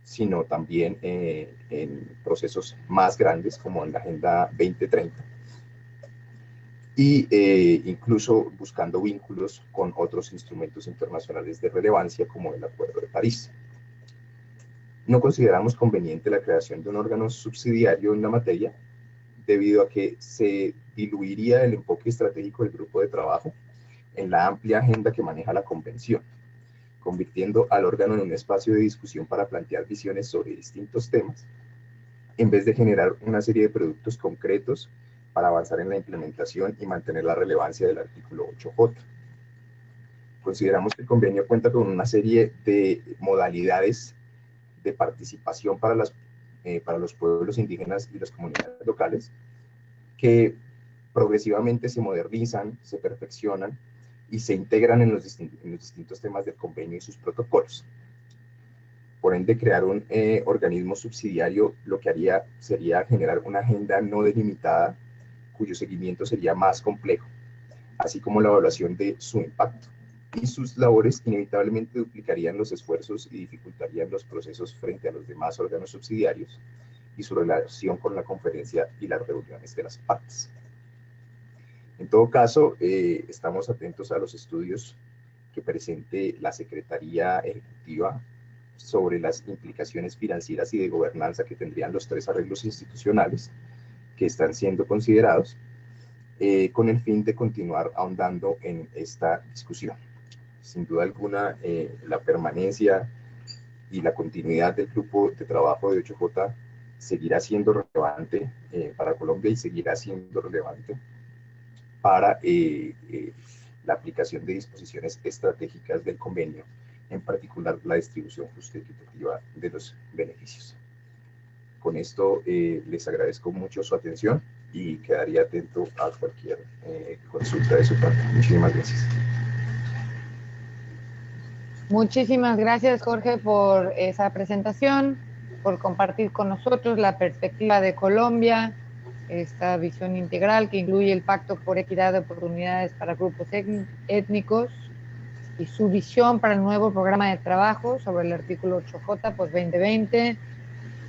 [SPEAKER 8] sino también en procesos más grandes como en la Agenda 2030, y incluso buscando vínculos con otros instrumentos internacionales de relevancia como el Acuerdo de París. No consideramos conveniente la creación de un órgano subsidiario en la materia, debido a que se diluiría el enfoque estratégico del grupo de trabajo en la amplia agenda que maneja la Convención, convirtiendo al órgano en un espacio de discusión para plantear visiones sobre distintos temas, en vez de generar una serie de productos concretos para avanzar en la implementación y mantener la relevancia del artículo 8J. Consideramos que el convenio cuenta con una serie de modalidades de participación para los pueblos indígenas y las comunidades locales, que progresivamente se modernizan, se perfeccionan y se integran en los distintos temas del convenio y sus protocolos. Por ende, crear un organismo subsidiario lo que haría sería generar una agenda no delimitada, cuyo seguimiento sería más complejo, así como la evaluación de su impacto, y sus labores inevitablemente duplicarían los esfuerzos y dificultarían los procesos frente a los demás órganos subsidiarios y su relación con la conferencia y las reuniones de las partes. En todo caso, estamos atentos a los estudios que presente la Secretaría Ejecutiva sobre las implicaciones financieras y de gobernanza que tendrían los tres arreglos institucionales que están siendo considerados, con el fin de continuar ahondando en esta discusión. Sin duda alguna, la permanencia y la continuidad del grupo de trabajo de 8J seguirá siendo relevante para Colombia y seguirá siendo relevante para la aplicación de disposiciones estratégicas del convenio, en particular la distribución justa y equitativa de los beneficios. Con esto les agradezco mucho su atención y quedaría atento a cualquier consulta de su parte. Muchísimas gracias.
[SPEAKER 1] Muchísimas gracias, Jorge, por esa presentación, por compartir con nosotros la perspectiva de Colombia, esta visión integral que incluye el Pacto por Equidad de Oportunidades para Grupos Étnicos y su visión para el nuevo programa de trabajo sobre el artículo 8J post-2020,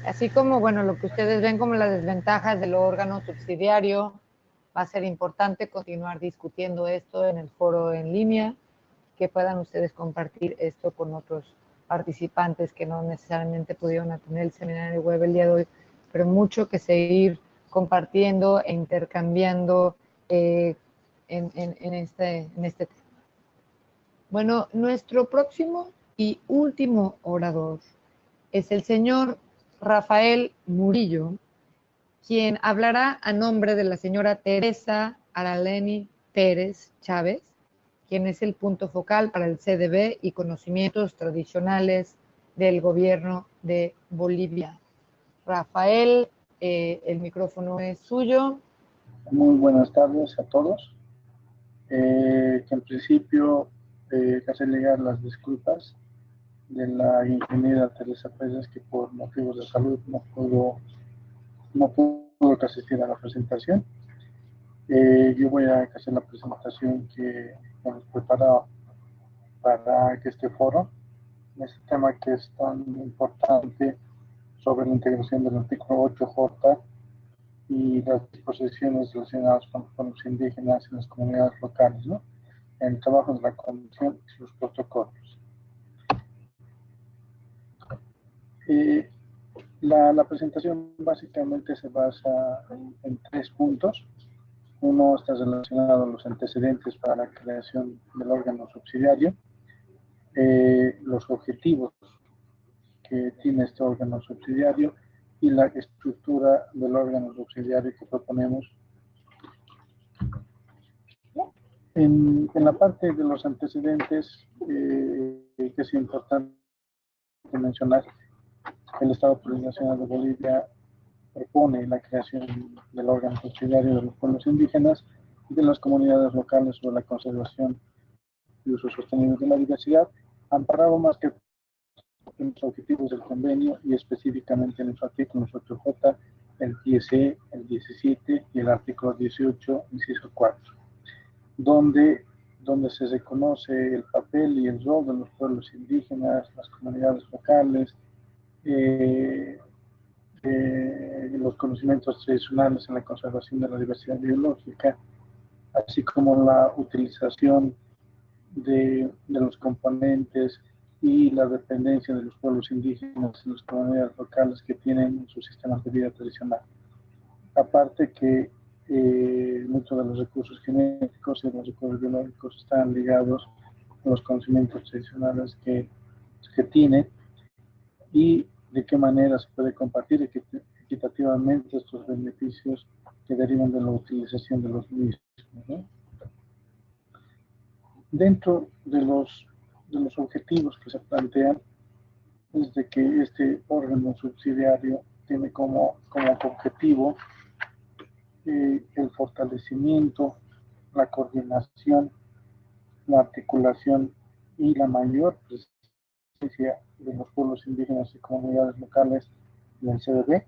[SPEAKER 1] así como, bueno, lo que ustedes ven como las desventajas del órgano subsidiario. Va a ser importante continuar discutiendo esto en el foro en línea, que puedan ustedes compartir esto con otros participantes que no necesariamente pudieron atender el seminario web el día de hoy, pero mucho que seguir compartiendo e intercambiando en este tema. Bueno, nuestro próximo y último orador es el señor Rafael Murillo, quien hablará a nombre de la señora Teresa Araleni Pérez Chávez, quien es el punto focal para el CDB y conocimientos tradicionales del gobierno de Bolivia. Rafael, el micrófono es suyo.
[SPEAKER 9] Muy buenas tardes a todos. En principio, hacer llegar las disculpas de la ingeniera Teresa Pérez, que por motivos de salud no pudo asistir a la presentación. Yo voy a hacer la presentación que hemos preparado para este foro, este tema que es tan importante sobre la integración del artículo 8J y las disposiciones relacionadas con los pueblos indígenas y las comunidades locales, ¿no? En el trabajo de la Comisión y sus protocolos. La presentación básicamente se basa en 3 puntos. Uno está relacionado a los antecedentes para la creación del órgano subsidiario, los objetivos que tiene este órgano subsidiario y la estructura del órgano subsidiario que proponemos. En la parte de los antecedentes, que es importante mencionar, el Estado Plurinacional de Bolivia propone la creación del órgano subsidiario de los pueblos indígenas y de las comunidades locales sobre la conservación y uso sostenible de la diversidad, amparado más que en los objetivos del convenio y específicamente en los artículos 8J, el 10E, el 17 y el artículo 18, inciso 4, donde se reconoce el papel y el rol de los pueblos indígenas, las comunidades locales, los conocimientos tradicionales en la conservación de la diversidad biológica, así como la utilización de los componentes y la dependencia de los pueblos indígenas y las comunidades locales que tienen sus sistemas de vida tradicional. Aparte que muchos de los recursos genéticos y los recursos biológicos están ligados a los conocimientos tradicionales que tiene y de qué manera se puede compartir equitativamente estos beneficios que derivan de la utilización de los mismos, ¿no? Dentro de los objetivos que se plantean es de que este órgano subsidiario tiene como objetivo el fortalecimiento, la coordinación, la articulación y la mayor presencia de los pueblos indígenas y comunidades locales en el CDB,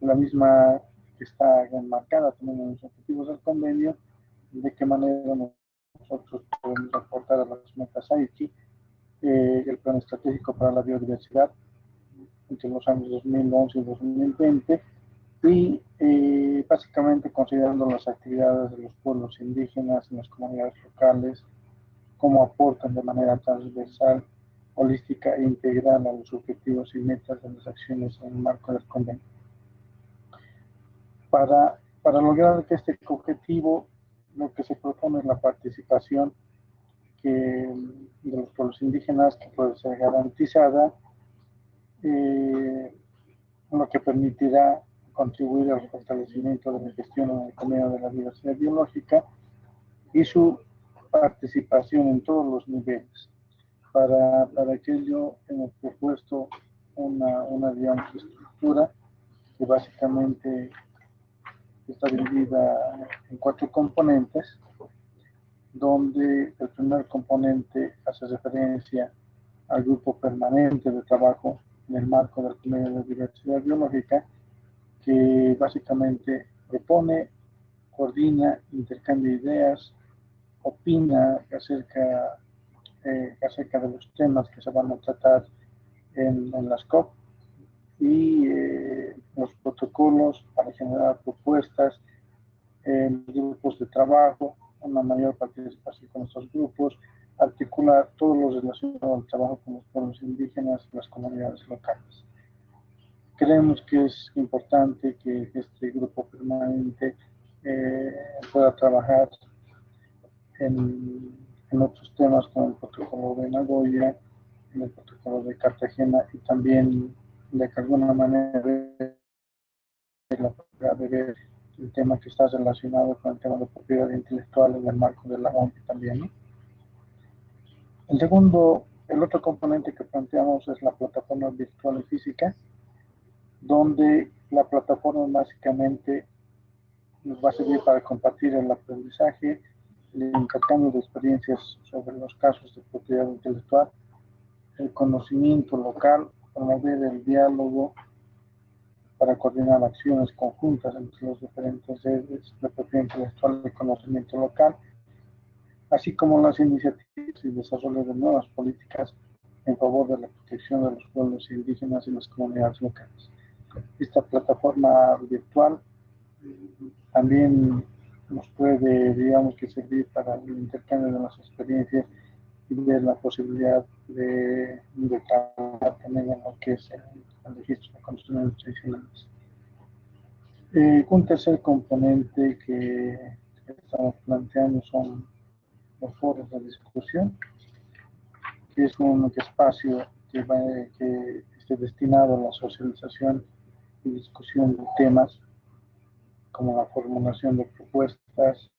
[SPEAKER 9] la misma que está enmarcada también en los objetivos del convenio, de qué manera nosotros podemos aportar a las metas Aichi, el plan estratégico para la biodiversidad entre los años 2011 y 2020, y básicamente considerando las actividades de los pueblos indígenas y las comunidades locales, cómo aportan de manera transversal, holística e integral a los objetivos y metas de las acciones en el marco del convenio. Para lograr que este objetivo, lo que se propone es la participación de los pueblos indígenas, que puede ser garantizada, lo que permitirá contribuir al fortalecimiento de la gestión en el convenio de la diversidad biológica y su participación en todos los niveles. Para ello hemos propuesto una digamos, estructura que básicamente está dividida en 4 componentes, donde el primer componente hace referencia al grupo permanente de trabajo en el marco del convenio de diversidad biológica, que básicamente propone, coordina, intercambia ideas, opina acerca de los temas que se van a tratar en las COP y los protocolos para generar propuestas en grupos de trabajo, una mayor participación con estos grupos, articular todo lo relacionado al trabajo con los pueblos indígenas y las comunidades locales. Creemos que es importante que este grupo permanente pueda trabajar en otros temas como el protocolo de Nagoya, en el protocolo de Cartagena y también de alguna manera de ver el tema que está relacionado con el tema de propiedad intelectual en el marco de la OMP también, ¿no? El otro componente que planteamos es la plataforma virtual y física, donde la plataforma básicamente nos va a servir para compartir el aprendizaje, el intercambio de experiencias sobre los casos de propiedad intelectual, el conocimiento local, promover el diálogo para coordinar acciones conjuntas entre los diferentes redes de propiedad intelectual y conocimiento local, así como las iniciativas y desarrollo de nuevas políticas en favor de la protección de los pueblos indígenas y las comunidades locales. Esta plataforma virtual también nos puede, digamos, que servir para el intercambio de las experiencias y ver la posibilidad de trabajar también en lo que es el registro de conocimientos tradicionales. Un tercer componente que estamos planteando son los foros de discusión, que es un espacio que esté destinado a la socialización y discusión de temas como la formulación de propuestas,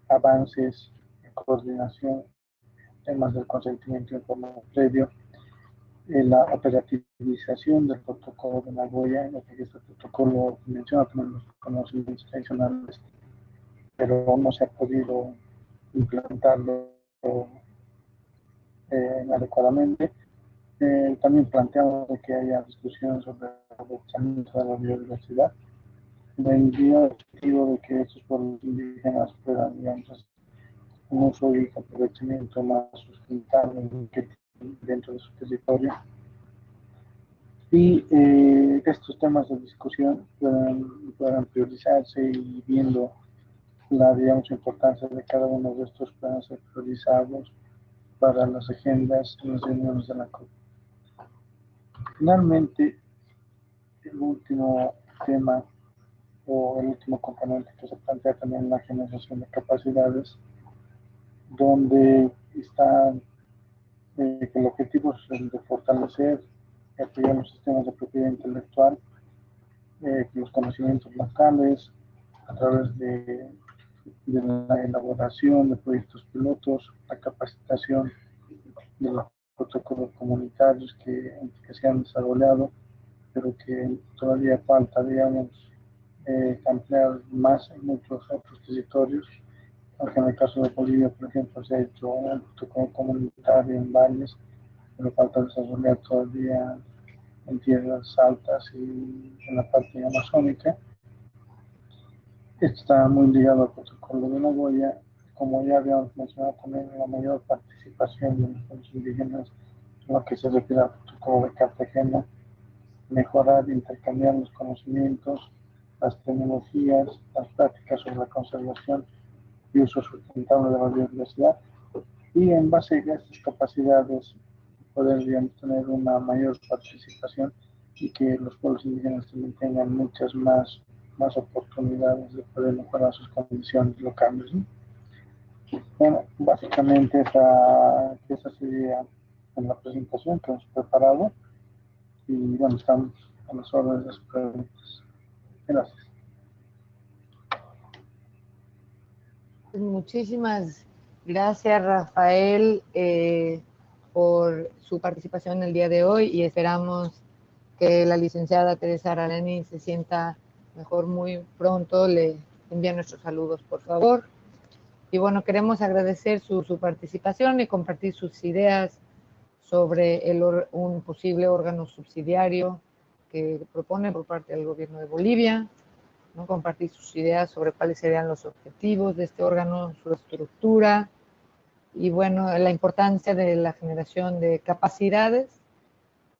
[SPEAKER 9] avances, coordinación, temas del consentimiento informado previo, la operativización del protocolo de Nagoya, ya que este protocolo menciona también los conocimientos tradicionales, pero no se ha podido implementarlo adecuadamente. También planteamos que haya discusión sobre el aprovechamiento de la biodiversidad, el objetivo de que estos pueblos indígenas puedan, digamos, un uso y aprovechamiento más sustentable dentro de su territorio. Y estos temas de discusión puedan priorizarse y viendo la, digamos, importancia de cada uno de estos puedan ser priorizados para las agendas y las reuniones de la COP. Finalmente, el último tema o el último componente que se plantea también en la generación de capacidades, donde está que el objetivo es el de fortalecer y apoyar los sistemas de propiedad intelectual, los conocimientos locales, a través de la elaboración de proyectos pilotos, la capacitación de los protocolos comunitarios que se han desarrollado, pero que todavía falta, digamos, ampliar más en muchos otros territorios, aunque en el caso de Bolivia, por ejemplo, se ha hecho un protocolo comunitario en valles, pero falta desarrollar todavía en tierras altas y en la parte amazónica. Esto está muy ligado al protocolo de Nagoya, como ya habíamos mencionado también, la mayor participación de los pueblos indígenas en lo que se refiere al protocolo de Cartagena, mejorar e intercambiar los conocimientos, las tecnologías, las prácticas sobre la conservación y uso sustentable de la biodiversidad, y en base a estas capacidades poder, digamos, tener una mayor participación y que los pueblos indígenas también tengan muchas más oportunidades de poder mejorar sus condiciones locales, ¿no? Bueno, básicamente esa sería la presentación que hemos preparado y bueno, estamos a las órdenes de sus preguntas. Gracias.
[SPEAKER 1] Muchísimas gracias, Rafael, por su participación el día de hoy y esperamos que la licenciada Teresa Araleni se sienta mejor muy pronto. Le envío nuestros saludos, por favor. Y bueno, queremos agradecer su participación y compartir sus ideas sobre un posible órgano subsidiario que propone por parte del gobierno de Bolivia, ¿no? Compartir sus ideas sobre cuáles serían los objetivos de este órgano, su estructura y bueno, la importancia de la generación de capacidades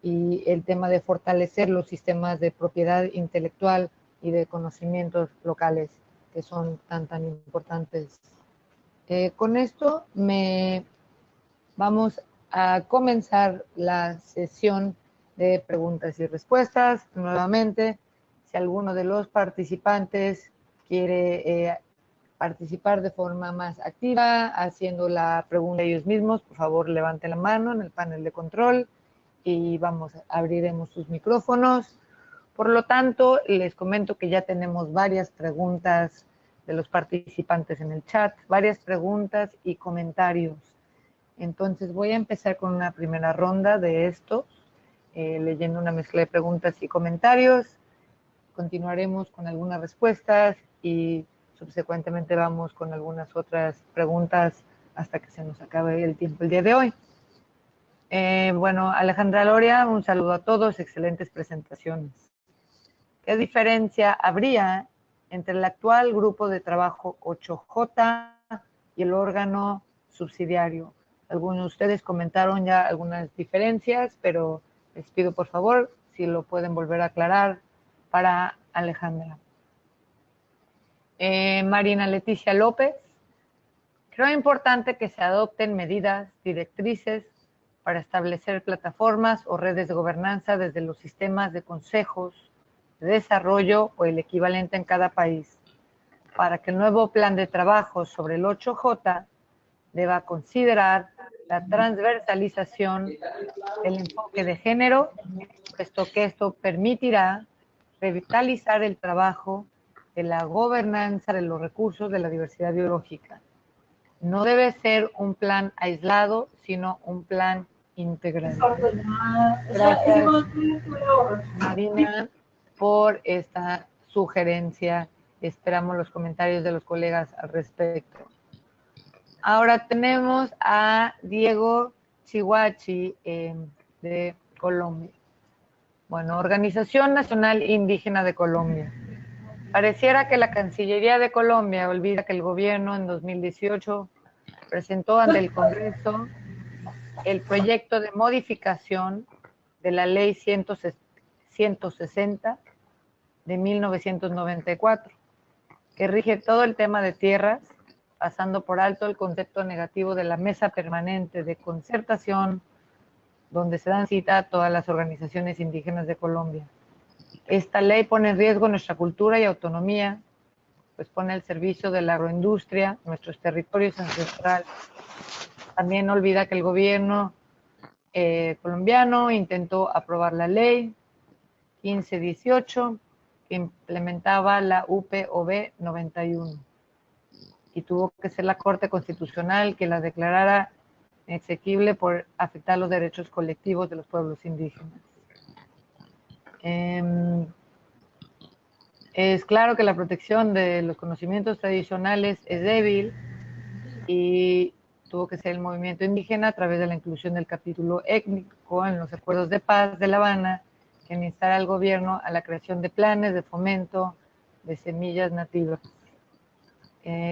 [SPEAKER 1] y el tema de fortalecer los sistemas de propiedad intelectual y de conocimientos locales que son tan importantes. Con esto vamos a comenzar la sesión de preguntas y respuestas. Nuevamente, si alguno de los participantes quiere participar de forma más activa, haciendo la pregunta ellos mismos, por favor levante la mano en el panel de control y abriremos sus micrófonos. Por lo tanto, les comento que ya tenemos varias preguntas de los participantes en el chat, varias preguntas y comentarios. Entonces voy a empezar con una primera ronda de estos, leyendo una mezcla de preguntas y comentarios. Continuaremos con algunas respuestas y subsecuentemente vamos con algunas otras preguntas hasta que se nos acabe el tiempo el día de hoy. Bueno, Alejandra Loria, un saludo a todos, excelentes presentaciones. ¿Qué diferencia habría entre el actual grupo de trabajo 8J y el órgano subsidiario? Algunos de ustedes comentaron ya algunas diferencias, pero les pido por favor si lo pueden volver a aclarar para Alejandra. Marina Leticia López, creo importante que se adopten medidas directrices para establecer plataformas o redes de gobernanza desde los sistemas de consejos de desarrollo o el equivalente en cada país, para que el nuevo plan de trabajo sobre el 8J deba considerar la transversalización del enfoque de género, puesto que esto permitirá revitalizar el trabajo de la gobernanza de los recursos de la diversidad biológica. No debe ser un plan aislado, sino un plan integral. Gracias, Marina, por esta sugerencia. Esperamos los comentarios de los colegas al respecto. Ahora tenemos a Diego Chihuachi de Colombia. Bueno, Organización Nacional Indígena de Colombia. Pareciera que la Cancillería de Colombia olvida que el gobierno en 2018 presentó ante el Congreso el proyecto de modificación de la Ley 160 de 1994, que rige todo el tema de tierras, pasando por alto el concepto negativo de la Mesa Permanente de Concertación, donde se dan cita a todas las organizaciones indígenas de Colombia. Esta ley pone en riesgo nuestra cultura y autonomía, pues pone al servicio de la agroindustria nuestros territorios ancestrales. También olvida que el gobierno colombiano intentó aprobar la ley 1518 que implementaba la UPOB 91 y tuvo que ser la Corte Constitucional que la declarara inexequible por afectar los derechos colectivos de los pueblos indígenas. Es claro que la protección de los conocimientos tradicionales es débil y tuvo que ser el movimiento indígena a través de la inclusión del capítulo étnico en los acuerdos de paz de La Habana, que instara al gobierno a la creación de planes de fomento de semillas nativas.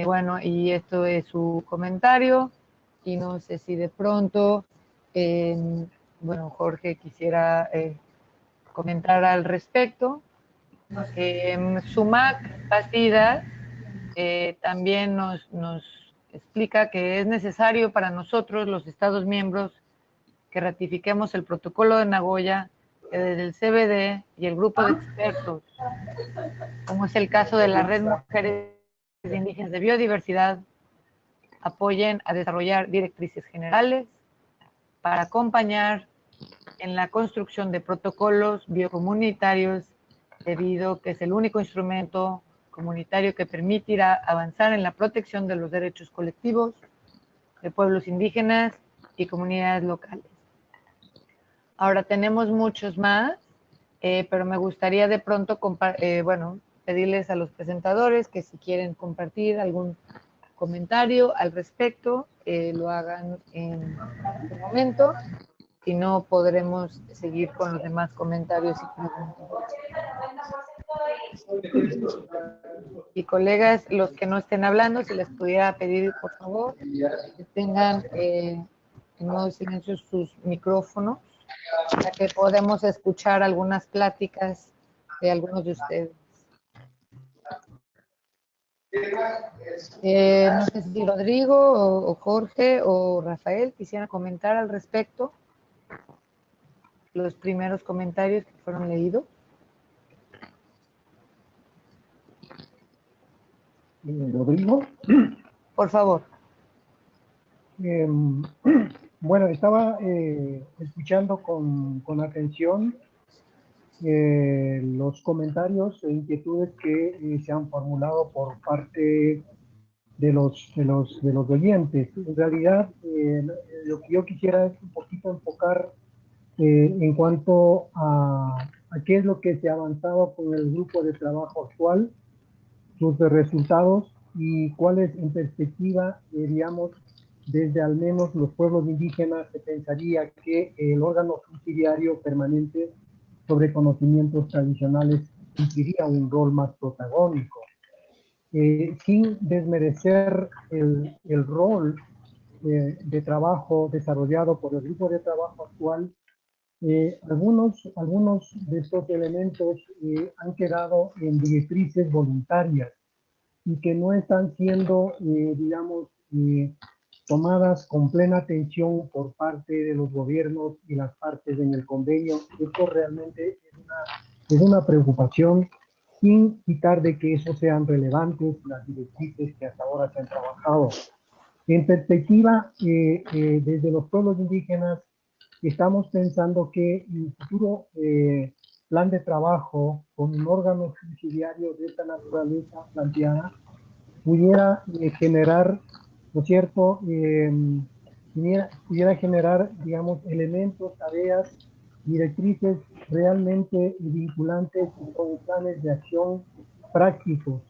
[SPEAKER 1] Bueno, y esto es su comentario, y no sé si de pronto, bueno, Jorge quisiera comentar al respecto. Sumac Bastidas también nos explica que es necesario para nosotros, los Estados miembros, que ratifiquemos el protocolo de Nagoya, que desde el CBD y el grupo de expertos, como es el caso de la Red Mujeres Indígenas de Biodiversidad, apoyen a desarrollar directrices generales para acompañar en la construcción de protocolos biocomunitarios, debido a que es el único instrumento comunitario que permitirá avanzar en la protección de los derechos colectivos de pueblos indígenas y comunidades locales. Ahora tenemos muchos más, pero me gustaría de pronto bueno, pedirles a los presentadores que si quieren compartir algún comentario al respecto, lo hagan en este momento, si no podremos seguir con los demás comentarios y preguntas. Y colegas, los que no estén hablando, si les pudiera pedir por favor que tengan en modo silencio sus micrófonos, para que podamos escuchar algunas pláticas de algunos de ustedes. No sé si Rodrigo o Jorge o Rafael quisieran comentar al respecto los primeros comentarios que fueron leídos.
[SPEAKER 7] Rodrigo.
[SPEAKER 1] Por favor.
[SPEAKER 7] Bueno, estaba escuchando con atención los comentarios e inquietudes que se han formulado por parte de los oyentes. En realidad, lo que yo quisiera es un poquito enfocar en cuanto a qué es lo que se ha avanzado con el grupo de trabajo actual, sus resultados y cuáles en perspectiva, digamos, desde al menos los pueblos indígenas se pensaría que el órgano subsidiario permanente sobre conocimientos tradicionales cumpliría un rol más protagónico, sin desmerecer el rol de trabajo desarrollado por el grupo de trabajo actual. Algunos de estos elementos han quedado en directrices voluntarias y que no están siendo, digamos, tomadas con plena atención por parte de los gobiernos y las partes en el convenio. Esto realmente es una preocupación, sin quitar de que eso sean relevantes las directrices que hasta ahora se han trabajado. En perspectiva, desde los pueblos indígenas, estamos pensando que en un futuro plan de trabajo con un órgano subsidiario de esta naturaleza planteada pudiera generar, ¿no es cierto?, pudiera generar, digamos, elementos, tareas, directrices realmente vinculantes con planes de acción prácticos,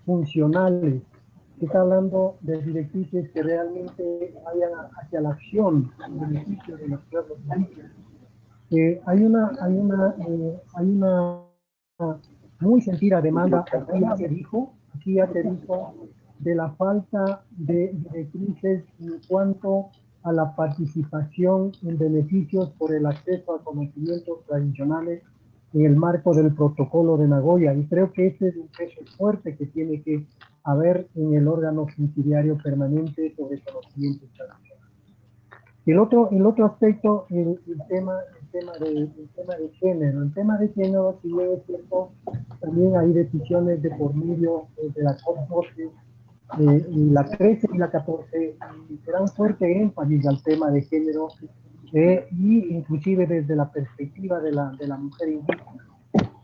[SPEAKER 7] funcionales. Se está hablando de directrices que realmente vayan hacia la acción en beneficio de los pueblos indígenas. Hay una muy sentida demanda, aquí ya se dijo, de la falta de directrices en cuanto a la participación en beneficios por el acceso a conocimientos tradicionales en el marco del protocolo de Nagoya, y creo que este es un peso fuerte que tiene que haber en el órgano subsidiario permanente sobre conocimientos tradicionales. El otro aspecto, el tema de género. El tema de género, si bien es cierto, también hay decisiones de por medio de la COP12, y la 13 y la 14, y se dan fuerte énfasis al tema de género, y inclusive desde la perspectiva de la mujer indígena.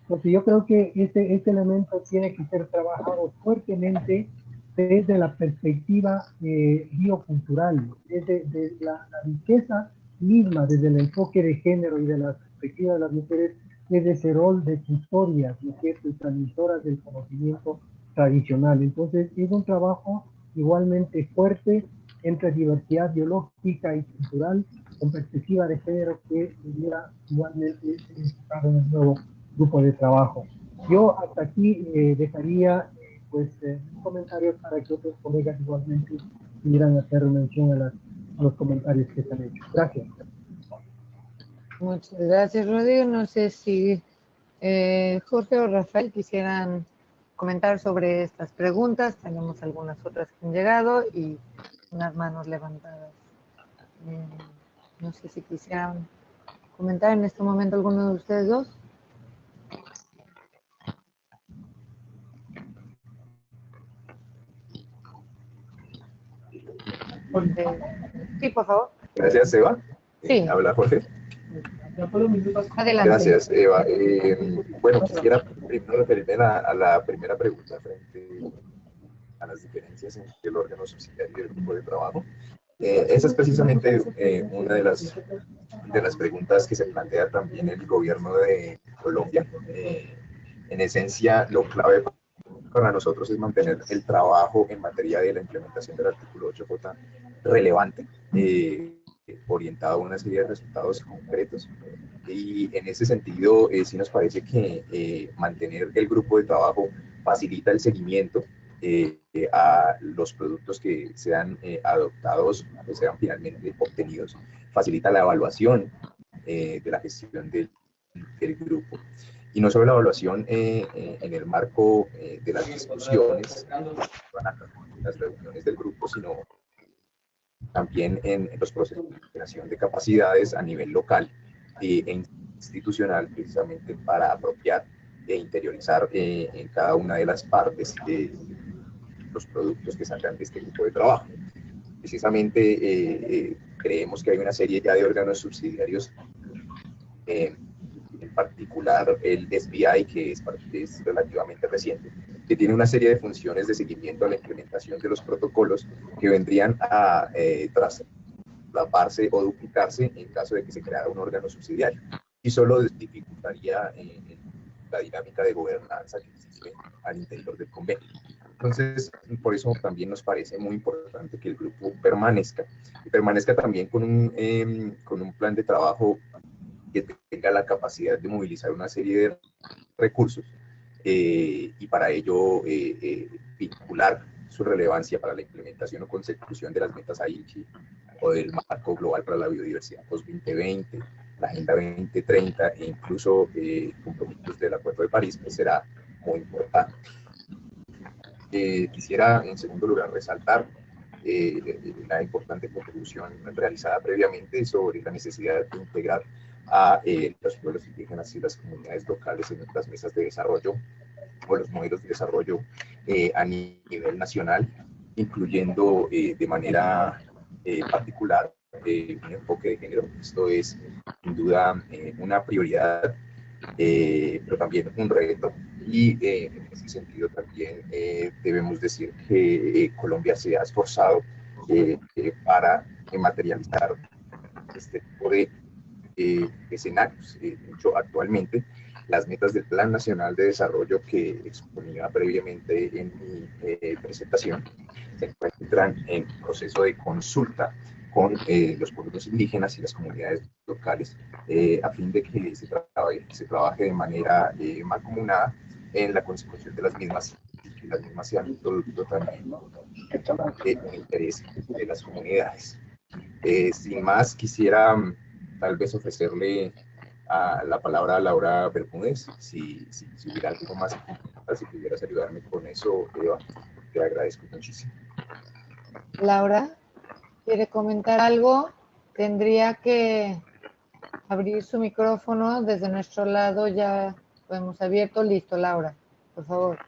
[SPEAKER 7] Porque yo creo que este elemento tiene que ser trabajado fuertemente desde la perspectiva biocultural, desde la riqueza misma, desde el enfoque de género y de la perspectiva de las mujeres, desde ese rol de custodias, ¿no es cierto?, y transmisoras del conocimiento tradicional. Entonces, es un trabajo igualmente fuerte entre diversidad biológica y cultural, con perspectiva de género, que pudiera igualmente ser enfocado en el nuevo grupo de trabajo. Yo hasta aquí dejaría comentarios para que otros colegas igualmente pudieran hacer mención a los comentarios que se han hecho. Gracias.
[SPEAKER 1] Muchas gracias, Rodrigo. No sé si Jorge o Rafael quisieran comentar sobre estas preguntas. Tenemos algunas otras que han llegado y unas manos levantadas. No sé si quisieran comentar en este momento alguno de ustedes dos. Sí, por favor.
[SPEAKER 8] Gracias, Eva.
[SPEAKER 1] Sí.
[SPEAKER 8] Habla Jorge.
[SPEAKER 1] Adelante.
[SPEAKER 8] Gracias, Eva. Bueno, quisiera primero referirme a la primera pregunta frente a las diferencias entre el órgano subsidiario y el grupo de trabajo. Esa es precisamente una de las preguntas que se plantea también el gobierno de Colombia. En esencia, lo clave para nosotros es mantener el trabajo en materia de la implementación del artículo 8J relevante, orientado a una serie de resultados concretos. Y en ese sentido, sí nos parece que mantener el grupo de trabajo facilita el seguimiento a los productos que sean adoptados, que sean finalmente obtenidos, facilita la evaluación de la gestión del grupo. Y no solo la evaluación en el marco de las discusiones, las reuniones del grupo, sino también en los procesos de creación de capacidades a nivel local e institucional, precisamente para apropiar e interiorizar en cada una de las partes los productos que salgan de este grupo de trabajo. Precisamente creemos que hay una serie ya de órganos subsidiarios, en particular el SBI, que es relativamente reciente, que tiene una serie de funciones de seguimiento a la implementación de los protocolos que vendrían a traslaparse o duplicarse en caso de que se creara un órgano subsidiario, y solo dificultaría la dinámica de gobernanza que existe al interior del convenio. Entonces, por eso también nos parece muy importante que el grupo permanezca, y permanezca también con un plan de trabajo que tenga la capacidad de movilizar una serie de recursos y para ello vincular su relevancia para la implementación o consecución de las metas Aichi o del marco global para la biodiversidad post-2020, la Agenda 2030 e incluso compromisos del Acuerdo de París, pues será muy importante. Quisiera en segundo lugar resaltar la importante contribución realizada previamente sobre la necesidad de integrar a los pueblos indígenas y las comunidades locales en las mesas de desarrollo o los modelos de desarrollo a nivel nacional, incluyendo de manera particular un enfoque de género. Esto es sin duda una prioridad, pero también un reto. Y en ese sentido también debemos decir que Colombia se ha esforzado para materializar este tipo de escenarios. De hecho, actualmente las metas del Plan Nacional de Desarrollo que exponía previamente en mi presentación se encuentran en proceso de consulta con los pueblos indígenas y las comunidades locales a fin de que se trabaje de manera mancomunada en la consecución de las mismas y que las mismas sean producto también del interés de las comunidades. Sin más, quisiera tal vez ofrecerle la palabra a Laura Bermúdez, si hubiera algo más, si pudieras ayudarme con eso, Eva, te agradezco muchísimo.
[SPEAKER 1] Laura, ¿quiere comentar algo? Tendría que abrir su micrófono. Desde nuestro lado ya lo hemos abierto. Listo, Laura, por favor.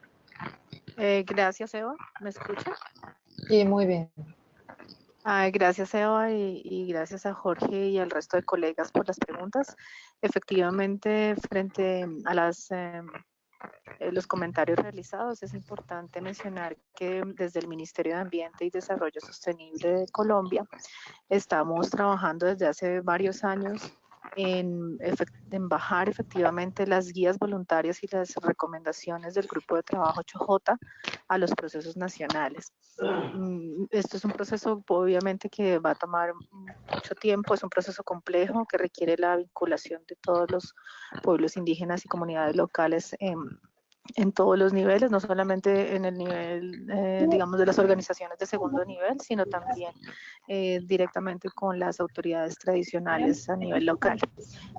[SPEAKER 10] Gracias, Eva. ¿Me escucha?
[SPEAKER 1] Sí, muy bien.
[SPEAKER 10] Gracias, Eva, y gracias a Jorge y al resto de colegas por las preguntas. Efectivamente, frente a los comentarios realizados, es importante mencionar que desde el Ministerio de Ambiente y Desarrollo Sostenible de Colombia estamos trabajando desde hace varios años en bajar efectivamente las guías voluntarias y las recomendaciones del Grupo de Trabajo 8J a los procesos nacionales. Esto es un proceso obviamente que va a tomar mucho tiempo, es un proceso complejo que requiere la vinculación de todos los pueblos indígenas y comunidades locales en todos los niveles, no solamente en el nivel, digamos, de las organizaciones de segundo nivel, sino también directamente con las autoridades tradicionales a nivel local.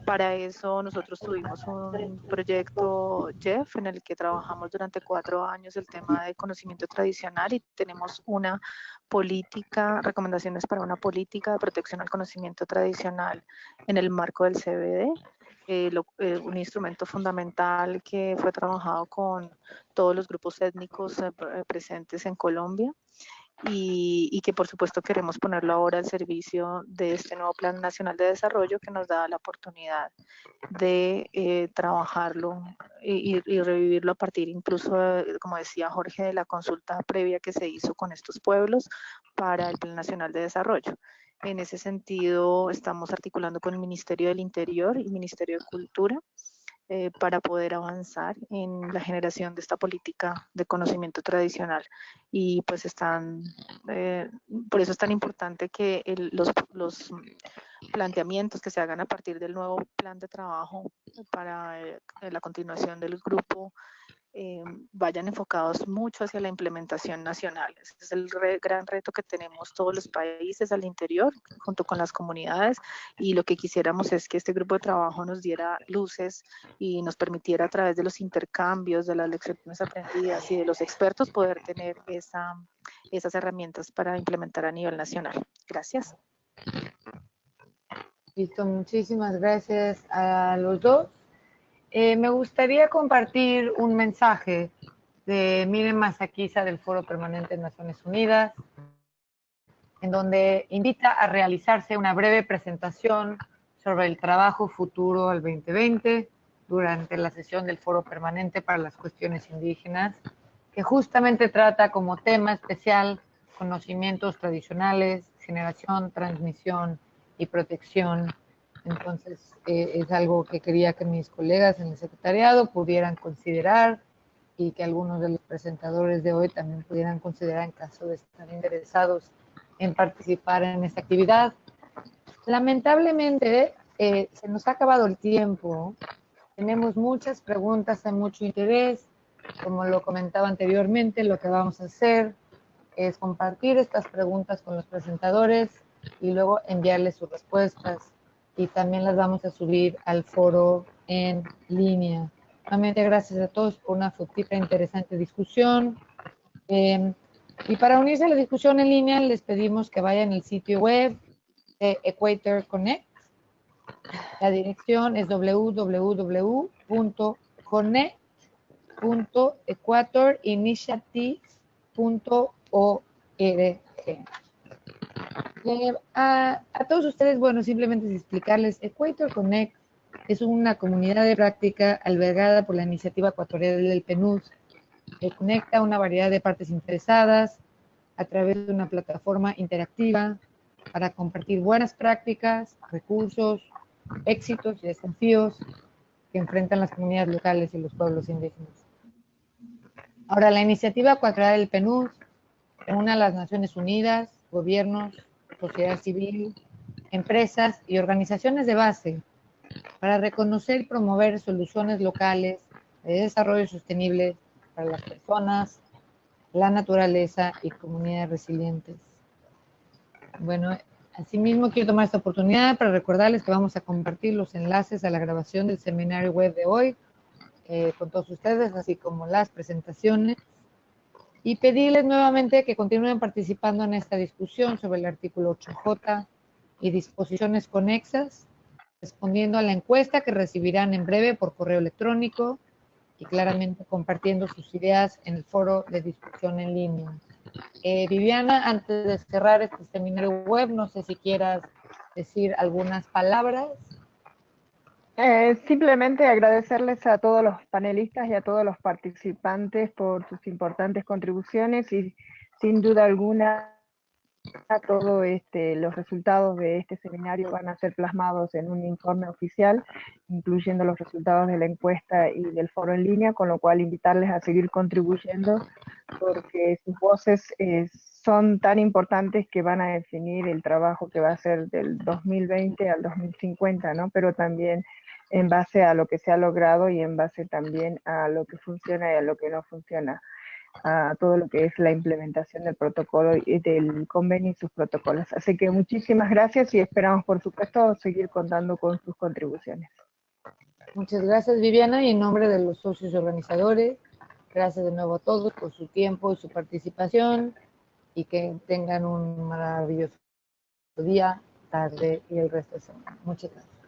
[SPEAKER 10] Para eso nosotros tuvimos un proyecto JEF en el que trabajamos durante 4 años el tema de conocimiento tradicional y tenemos una política, recomendaciones para una política de protección al conocimiento tradicional en el marco del CBD. Un instrumento fundamental que fue trabajado con todos los grupos étnicos presentes en Colombia y que por supuesto queremos ponerlo ahora al servicio de este nuevo Plan Nacional de Desarrollo que nos da la oportunidad de trabajarlo y revivirlo a partir incluso, como decía Jorge, de la consulta previa que se hizo con estos pueblos para el Plan Nacional de Desarrollo. En ese sentido, estamos articulando con el Ministerio del Interior y Ministerio de Cultura para poder avanzar en la generación de esta política de conocimiento tradicional. Y pues por eso es tan importante que los planteamientos que se hagan a partir del nuevo plan de trabajo para la continuación del grupo vayan enfocados mucho hacia la implementación nacional. Ese es el gran reto que tenemos todos los países al interior, junto con las comunidades, y lo que quisiéramos es que este grupo de trabajo nos diera luces y nos permitiera a través de los intercambios, de las lecciones aprendidas y de los expertos poder tener esas herramientas para implementar a nivel nacional. Gracias.
[SPEAKER 1] Listo, muchísimas gracias a los dos. Me gustaría compartir un mensaje de Miren Masaquiza del Foro Permanente de Naciones Unidas, en donde invita a realizarse una breve presentación sobre el trabajo futuro al 2020 durante la sesión del Foro Permanente para las Cuestiones Indígenas, que justamente trata como tema especial conocimientos tradicionales, generación, transmisión y protección. Entonces, es algo que quería que mis colegas en el secretariado pudieran considerar y que algunos de los presentadores de hoy también pudieran considerar en caso de estar interesados en participar en esta actividad. Lamentablemente, se nos ha acabado el tiempo. Tenemos muchas preguntas, hay mucho interés. Como lo comentaba anteriormente, lo que vamos a hacer es compartir estas preguntas con los presentadores y luego enviarles sus respuestas. Y también las vamos a subir al foro en línea. Nuevamente, gracias a todos por una fructífera e interesante discusión. Y para unirse a la discusión en línea, les pedimos que vayan al sitio web de Equator Connect. La dirección es www.connect.equatorinitiative.org. A todos ustedes, bueno, simplemente explicarles, Equator Connect es una comunidad de práctica albergada por la Iniciativa Ecuatorial del PNUD, que conecta a una variedad de partes interesadas a través de una plataforma interactiva para compartir buenas prácticas, recursos, éxitos y desafíos que enfrentan las comunidades locales y los pueblos indígenas. Ahora, la Iniciativa Ecuatorial del PNUD reúne a las Naciones Unidas, gobiernos, sociedad civil, empresas y organizaciones de base para reconocer y promover soluciones locales de desarrollo sostenible para las personas, la naturaleza y comunidades resilientes. Bueno, asimismo quiero tomar esta oportunidad para recordarles que vamos a compartir los enlaces a la grabación del seminario web de hoy con todos ustedes, así como las presentaciones, y pedirles nuevamente que continúen participando en esta discusión sobre el artículo 8J y disposiciones conexas, respondiendo a la encuesta que recibirán en breve por correo electrónico y claramente compartiendo sus ideas en el foro de discusión en línea. Viviana, antes de cerrar este seminario web, no sé si quieras decir algunas palabras.
[SPEAKER 2] Simplemente agradecerles a todos los panelistas y a todos los participantes por sus importantes contribuciones y sin duda alguna todos los resultados de este seminario van a ser plasmados en un informe oficial, incluyendo los resultados de la encuesta y del foro en línea, con lo cual invitarles a seguir contribuyendo porque sus voces son tan importantes que van a definir el trabajo que va a ser del 2020 al 2050, ¿no? Pero también en base a lo que se ha logrado y en base también a lo que funciona y a lo que no funciona, a todo lo que es la implementación del protocolo y del convenio y sus protocolos. Así que muchísimas gracias y esperamos, por supuesto, seguir contando con sus contribuciones.
[SPEAKER 1] Muchas gracias, Viviana, y en nombre de los socios organizadores, gracias de nuevo a todos por su tiempo y su participación, y que tengan un maravilloso día, tarde y el resto de semana. Muchas gracias.